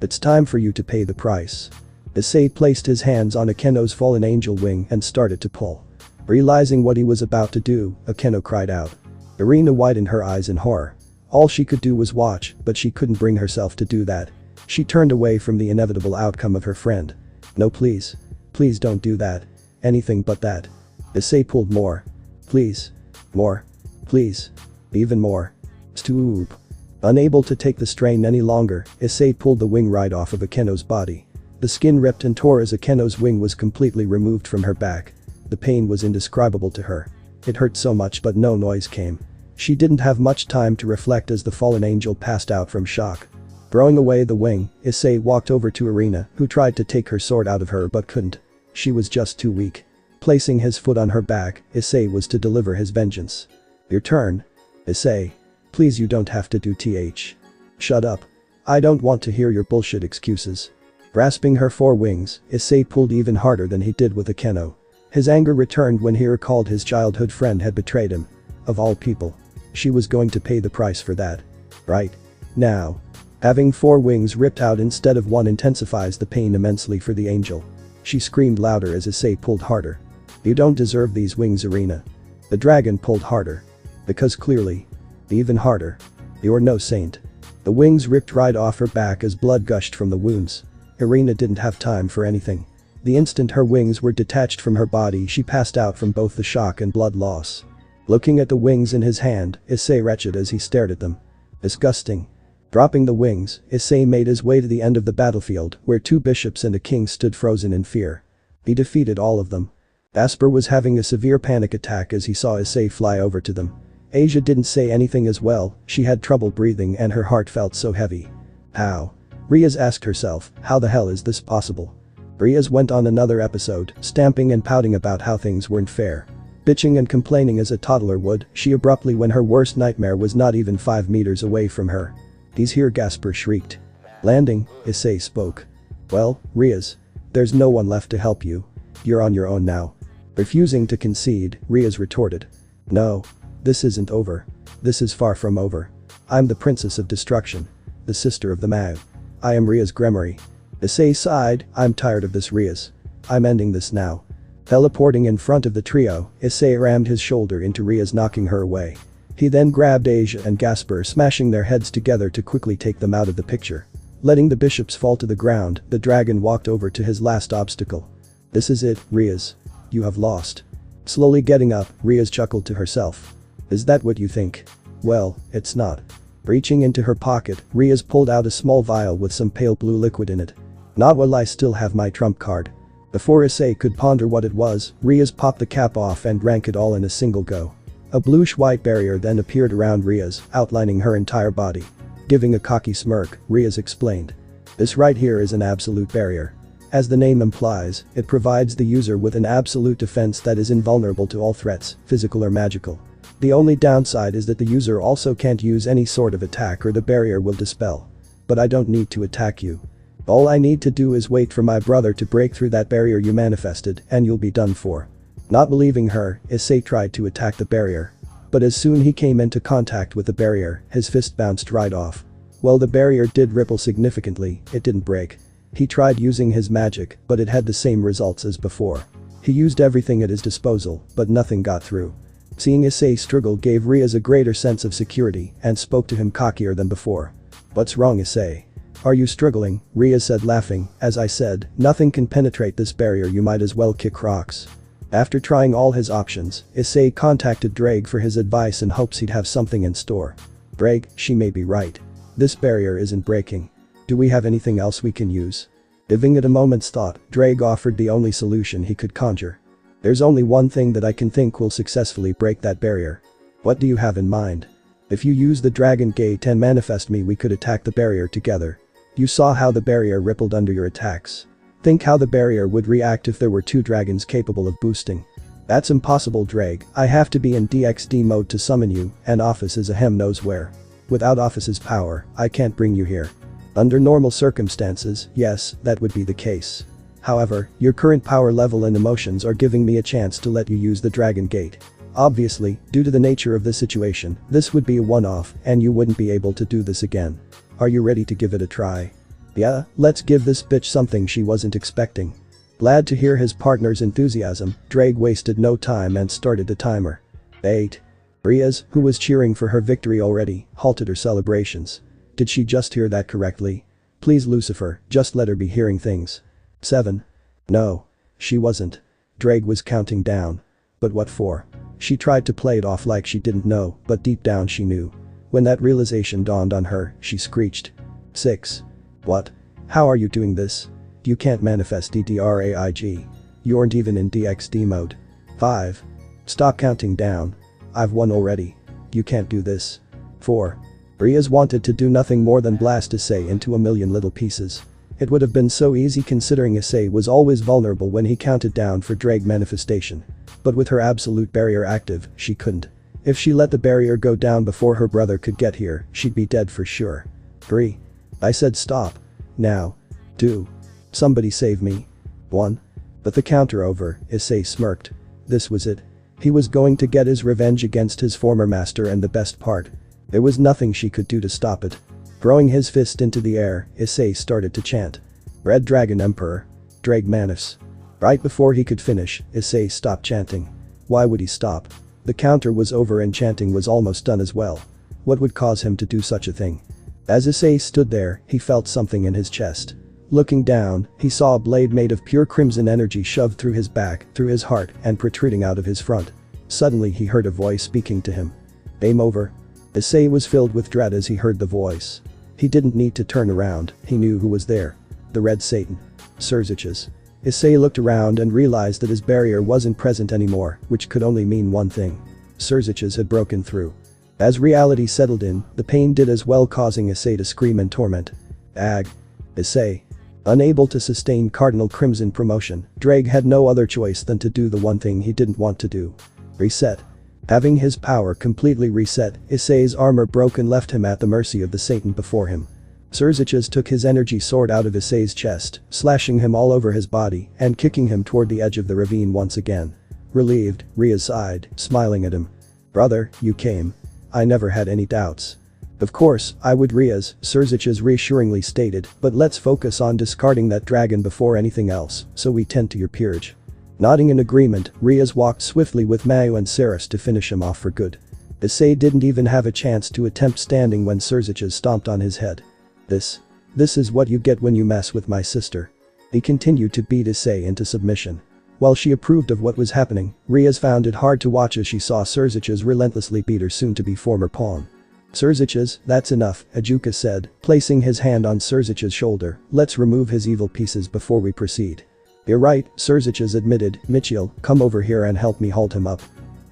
It's time for you to pay the price. Issei placed his hands on Akeno's fallen angel wing and started to pull. Realizing what he was about to do, Akeno cried out. Irina widened her eyes in horror. All she could do was watch, but she couldn't bring herself to do that. She turned away from the inevitable outcome of her friend. No, please. Please don't do that. Anything but that. Issei pulled more. Please. More. Please. Even more. Stoop. Unable to take the strain any longer, Issei pulled the wing right off of Akeno's body. The skin ripped and tore as Akeno's wing was completely removed from her back. The pain was indescribable to her. It hurt so much but no noise came. She didn't have much time to reflect as the fallen angel passed out from shock. Throwing away the wing, Issei walked over to Irina, who tried to take her sword out of her but couldn't. She was just too weak. Placing his foot on her back, Issei was to deliver his vengeance. Your turn. Issei. Please, you don't have to do th. Shut up. I don't want to hear your bullshit excuses. Grasping her four wings, Issei pulled even harder than he did with Akeno. His anger returned when he recalled his childhood friend had betrayed him. Of all people. She was going to pay the price for that. Right. Now. Having four wings ripped out instead of one intensifies the pain immensely for the angel. She screamed louder as Issei pulled harder. You don't deserve these wings, Irina. The dragon pulled harder. Because clearly. Even harder. You're no saint. The wings ripped right off her back as blood gushed from the wounds. Irina didn't have time for anything. The instant her wings were detached from her body, she passed out from both the shock and blood loss. Looking at the wings in his hand, Issei retched as he stared at them. Disgusting. Dropping the wings, Issei made his way to the end of the battlefield where two bishops and a king stood frozen in fear. He defeated all of them. Asper was having a severe panic attack as he saw Issei fly over to them. Asia didn't say anything as well, she had trouble breathing and her heart felt so heavy. How? Riaz asked herself, how the hell is this possible? Riaz went on another episode, stamping and pouting about how things weren't fair. Bitching and complaining as a toddler would, she abruptly when her worst nightmare was not even 5 meters away from her. He's here, Gasper shrieked. Landing, Issei spoke. Well, Riaz. There's no one left to help you. You're on your own now. Refusing to concede, Riaz retorted. No. This isn't over. This is far from over. I'm the Princess of Destruction. The sister of the Mao. I am Riaz Gremory. Issei sighed, I'm tired of this, Riaz. I'm ending this now. Teleporting in front of the trio, Issei rammed his shoulder into Riaz, knocking her away. He then grabbed Asia and Gasper, smashing their heads together to quickly take them out of the picture. Letting the bishops fall to the ground, the dragon walked over to his last obstacle. This is it, Riaz. You have lost. Slowly getting up, Riaz chuckled to herself. Is that what you think? Well, it's not. Reaching into her pocket, Riaz pulled out a small vial with some pale blue liquid in it. Not while I still have my trump card. Before Issei could ponder what it was, Riaz popped the cap off and drank it all in a single go. A bluish-white barrier then appeared around Riaz, outlining her entire body. Giving a cocky smirk, Riaz explained. This right here is an absolute barrier. As the name implies, it provides the user with an absolute defense that is invulnerable to all threats, physical or magical. The only downside is that the user also can't use any sort of attack or the barrier will dispel. But I don't need to attack you. All I need to do is wait for my brother to break through that barrier you manifested and you'll be done for. Not believing her, Issei tried to attack the barrier. But as soon he came into contact with the barrier, his fist bounced right off. While the barrier did ripple significantly, it didn't break. He tried using his magic, but it had the same results as before. He used everything at his disposal, but nothing got through. Seeing Issei struggle gave Riaz a greater sense of security and spoke to him cockier than before. What's wrong, Issei? Are you struggling? Riaz said, laughing. As I said, nothing can penetrate this barrier, you might as well kick rocks. After trying all his options, Issei contacted Drake for his advice in hopes he'd have something in store. Drake, she may be right. This barrier isn't breaking. Do we have anything else we can use? Giving it a moment's thought, Drake offered the only solution he could conjure. There's only one thing that I can think will successfully break that barrier. What do you have in mind? If you use the Dragon Gate and manifest me, we could attack the barrier together. You saw how the barrier rippled under your attacks. Think how the barrier would react if there were two dragons capable of boosting. That's impossible, Drake. I have to be in DXD mode to summon you, and Office is a hem knows where. Without Office's power, I can't bring you here. Under normal circumstances, yes, that would be the case. However, your current power level and emotions are giving me a chance to let you use the Dragon Gate. Obviously, due to the nature of the situation, this would be a one-off and you wouldn't be able to do this again. Are you ready to give it a try? Yeah, let's give this bitch something she wasn't expecting. Glad to hear his partner's enthusiasm, Drake wasted no time and started the timer. 8. Riaz, who was cheering for her victory already, halted her celebrations. Did she just hear that correctly? Please Lucifer, just let her be hearing things. 7. No. She wasn't. Drake was counting down. But what for? She tried to play it off like she didn't know, but deep down she knew. When that realization dawned on her, she screeched. 6. What? How are you doing this? You can't manifest DDRAIG. You aren't even in DXD mode. 5. Stop counting down. I've won already. You can't do this. 4. Riaz wanted to do nothing more than blast Issei into a million little pieces. It would have been so easy considering Issei was always vulnerable when he counted down for Drake manifestation. But with her absolute barrier active, she couldn't. If she let the barrier go down before her brother could get here, she'd be dead for sure. 3. I said stop. Now. 2. Somebody save me. 1. But the counter over, Issei smirked. This was it. He was going to get his revenge against his former master, and the best part. There was nothing she could do to stop it. Throwing his fist into the air, Issei started to chant. Red Dragon Emperor. Drake Manus. Right before he could finish, Issei stopped chanting. Why would he stop? The counter was over and chanting was almost done as well. What would cause him to do such a thing? As Issei stood there, he felt something in his chest. Looking down, he saw a blade made of pure crimson energy shoved through his back, through his heart, and protruding out of his front. Suddenly he heard a voice speaking to him. Game over. Issei was filled with dread as he heard the voice. He didn't need to turn around, he knew who was there. The Red Satan. Surziches. Issei looked around and realized that his barrier wasn't present anymore, which could only mean one thing. Surziches had broken through. As reality settled in, the pain did as well, causing Issei to scream in torment. Ag. Issei. Unable to sustain Cardinal Crimson promotion, Drake had no other choice than to do the one thing he didn't want to do. Reset. Having his power completely reset, Issei's armor broke and left him at the mercy of the Satan before him. Surziches took his energy sword out of Issei's chest, slashing him all over his body and kicking him toward the edge of the ravine once again. Relieved, Riaz sighed, smiling at him. Brother, you came. I never had any doubts. Of course, I would, Riaz, Surziches reassuringly stated, but let's focus on discarding that dragon before anything else, so we tend to your peerage. Nodding in agreement, Riaz walked swiftly with Mayu and Saris to finish him off for good. Issei didn't even have a chance to attempt standing when Surziches stomped on his head. This is what you get when you mess with my sister. He continued to beat Issei into submission. While she approved of what was happening, Riaz found it hard to watch as she saw Surziches relentlessly beat her soon-to-be former pawn. Surziches, that's enough, Ajuka said, placing his hand on Surziches' shoulder. Let's remove his evil pieces before we proceed. You're right, Surziches admitted. Michiel, come over here and help me hold him up.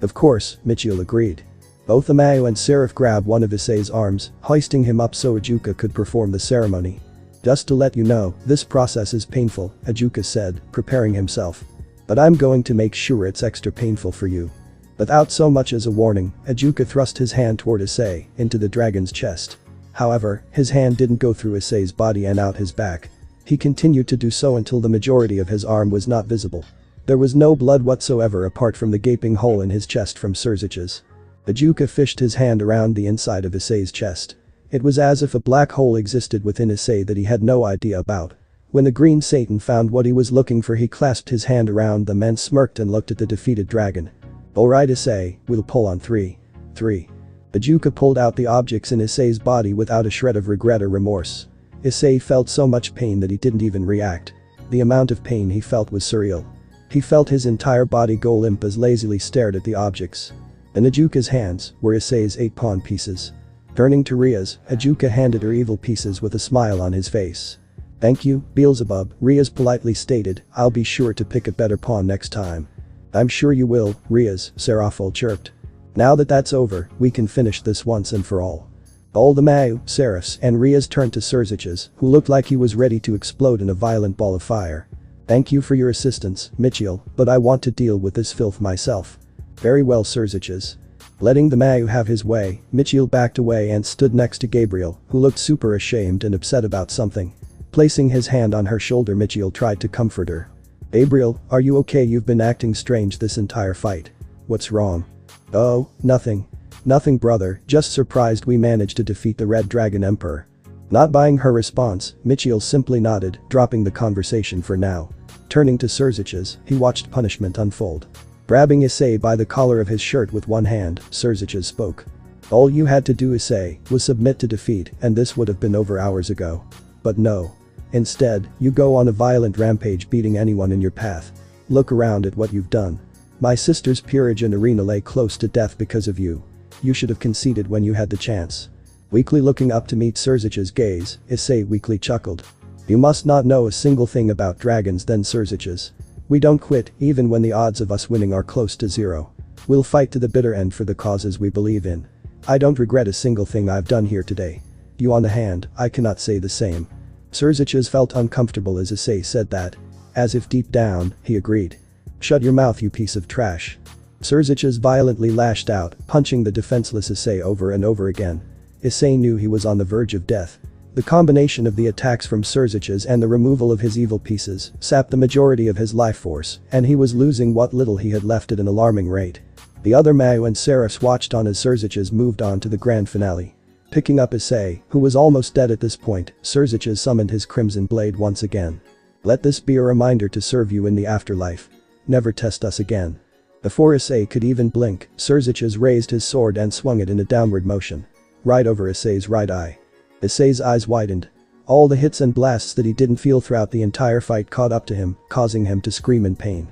Of course, Michiel agreed. Both Amayu and Seraph grabbed one of Issei's arms, hoisting him up so Ajuka could perform the ceremony. Just to let you know, this process is painful, Ajuka said, preparing himself. But I'm going to make sure it's extra painful for you. Without so much as a warning, Ajuka thrust his hand toward Issei, into the dragon's chest. However, his hand didn't go through Issei's body and out his back. He continued to do so until the majority of his arm was not visible. There was no blood whatsoever apart from the gaping hole in his chest from Surziches. Ajuka fished his hand around the inside of Issei's chest. It was as if a black hole existed within Issei that he had no idea about. When the green Satan found what he was looking for, he clasped his hand around them and smirked and looked at the defeated dragon. Alright Issei, we'll pull on 3. 3. Ajuka pulled out the objects in Issei's body without a shred of regret or remorse. Issei felt so much pain that he didn't even react. The amount of pain he felt was surreal. He felt his entire body go limp as lazily stared at the objects. In Ajuka's hands were Issei's 8 pawn pieces. Turning to Riaz, Ajuka handed her evil pieces with a smile on his face. Thank you, Beelzebub, Riaz politely stated. I'll be sure to pick a better pawn next time. I'm sure you will, Riaz, Seraphol chirped. Now that that's over, we can finish this once and for all. All the Mayu, Seraphs, and Riaz turned to Surziches, who looked like he was ready to explode in a violent ball of fire. Thank you for your assistance, Michiel, but I want to deal with this filth myself. Very well, Surziches. Letting the Mayu have his way, Michiel backed away and stood next to Gabriel, who looked super ashamed and upset about something. Placing his hand on her shoulder, Michiel tried to comfort her. Gabriel, are you okay? You've been acting strange this entire fight. What's wrong? Oh, nothing. Nothing, brother, just surprised we managed to defeat the Red Dragon Emperor. Not buying her response, Michiel simply nodded, dropping the conversation for now. Turning to Surziches, he watched punishment unfold. Grabbing Issei by the collar of his shirt with one hand, Surziches spoke. All you had to do, Issei, was submit to defeat, and this would have been over hours ago. But no. Instead, you go on a violent rampage beating anyone in your path. Look around at what you've done. My sister's peerage and arena lay close to death because of you. You should have conceded when you had the chance. Weakly looking up to meet Surzich's gaze, Issei weakly chuckled. You must not know a single thing about dragons then, Surziches. We don't quit even when the odds of us winning are close to zero. We'll fight to the bitter end for the causes we believe in. I don't regret a single thing I've done here today. You on the hand, I cannot say the same. Surziches felt uncomfortable as Issei said that. As if deep down, he agreed. Shut your mouth, you piece of trash. Surziches violently lashed out, punching the defenseless Issei over and over again. Issei knew he was on the verge of death. The combination of the attacks from Surziches and the removal of his evil pieces sapped the majority of his life force, and he was losing what little he had left at an alarming rate. The other Mayu and Seraphs watched on as Surziches moved on to the grand finale. Picking up Issei, who was almost dead at this point, Surziches summoned his crimson blade once again. Let this be a reminder to serve you in the afterlife. Never test us again. Before Issei could even blink, Surziches raised his sword and swung it in a downward motion. Right over Issei's right eye. Issei's eyes widened. All the hits and blasts that he didn't feel throughout the entire fight caught up to him, causing him to scream in pain.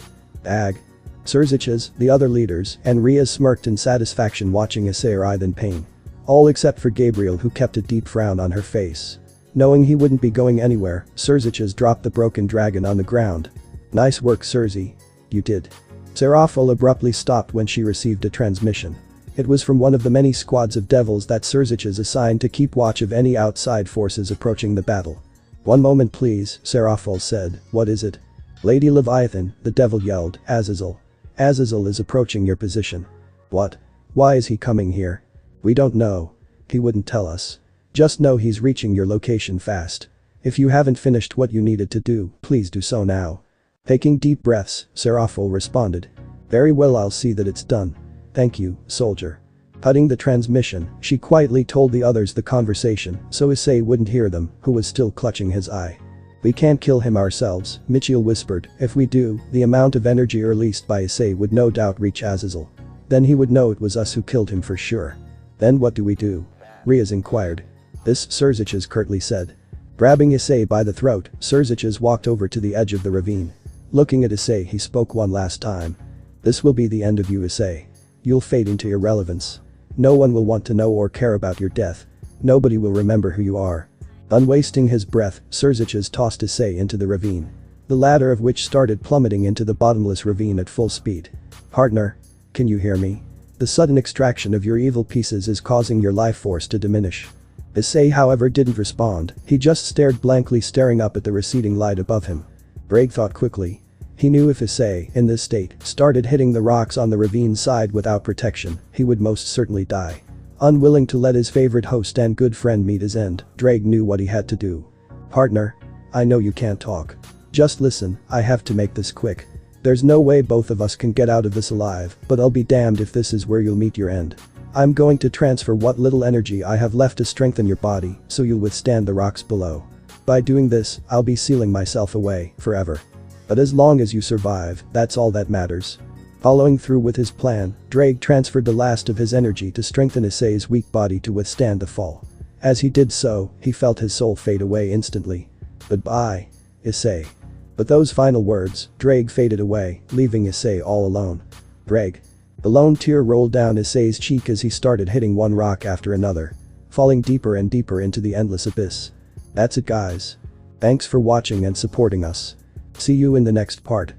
Ag. Surziches, the other leaders, and Rhea smirked in satisfaction watching Issei writhe in pain. All except for Gabriel, who kept a deep frown on her face. Knowing he wouldn't be going anywhere, Surziches dropped the broken dragon on the ground. Nice work, Surzi. You did. Seraphol abruptly stopped when she received a transmission. It was from one of the many squads of devils that Surziches assigned to keep watch of any outside forces approaching the battle. One moment please, Seraphol said. What is it? Lady Leviathan, the devil yelled. Azazel. Azazel is approaching your position. What? Why is he coming here? We don't know. He wouldn't tell us. Just know he's reaching your location fast. If you haven't finished what you needed to do, please do so now. Taking deep breaths, Seraphol responded. Very well, I'll see that it's done. Thank you, soldier. Cutting the transmission, she quietly told the others the conversation so Issei wouldn't hear them, who was still clutching his eye. We can't kill him ourselves, Michiel whispered. If we do, the amount of energy released by Issei would no doubt reach Azazel. Then he would know it was us who killed him for sure. Then what do we do? Riaz inquired. This, Surziches curtly said. Grabbing Issei by the throat, Surziches walked over to the edge of the ravine. Looking at Issei, he spoke one last time. This will be the end of you, Issei. You'll fade into irrelevance. No one will want to know or care about your death. Nobody will remember who you are. Unwasting his breath, Surziches tossed Issei into the ravine. The ladder of which started plummeting into the bottomless ravine at full speed. Partner. Can you hear me? The sudden extraction of your evil pieces is causing your life force to diminish. Issei, however, didn't respond. He just stared blankly, staring up at the receding light above him. Greg thought quickly. He knew if Issei, in this state, started hitting the rocks on the ravine side without protection, he would most certainly die. Unwilling to let his favorite host and good friend meet his end, Drake knew what he had to do. Partner. I know you can't talk. Just listen, I have to make this quick. There's no way both of us can get out of this alive, but I'll be damned if this is where you'll meet your end. I'm going to transfer what little energy I have left to strengthen your body so you'll withstand the rocks below. By doing this, I'll be sealing myself away, forever. But as long as you survive, that's all that matters. Following through with his plan, Drake transferred the last of his energy to strengthen Issei's weak body to withstand the fall. As he did so, he felt his soul fade away instantly. Goodbye, Issei. But those final words, Drake faded away, leaving Issei all alone. Drake. The lone tear rolled down Issei's cheek as he started hitting one rock after another, falling deeper and deeper into the endless abyss. That's it, guys. Thanks for watching and supporting us. See you in the next part.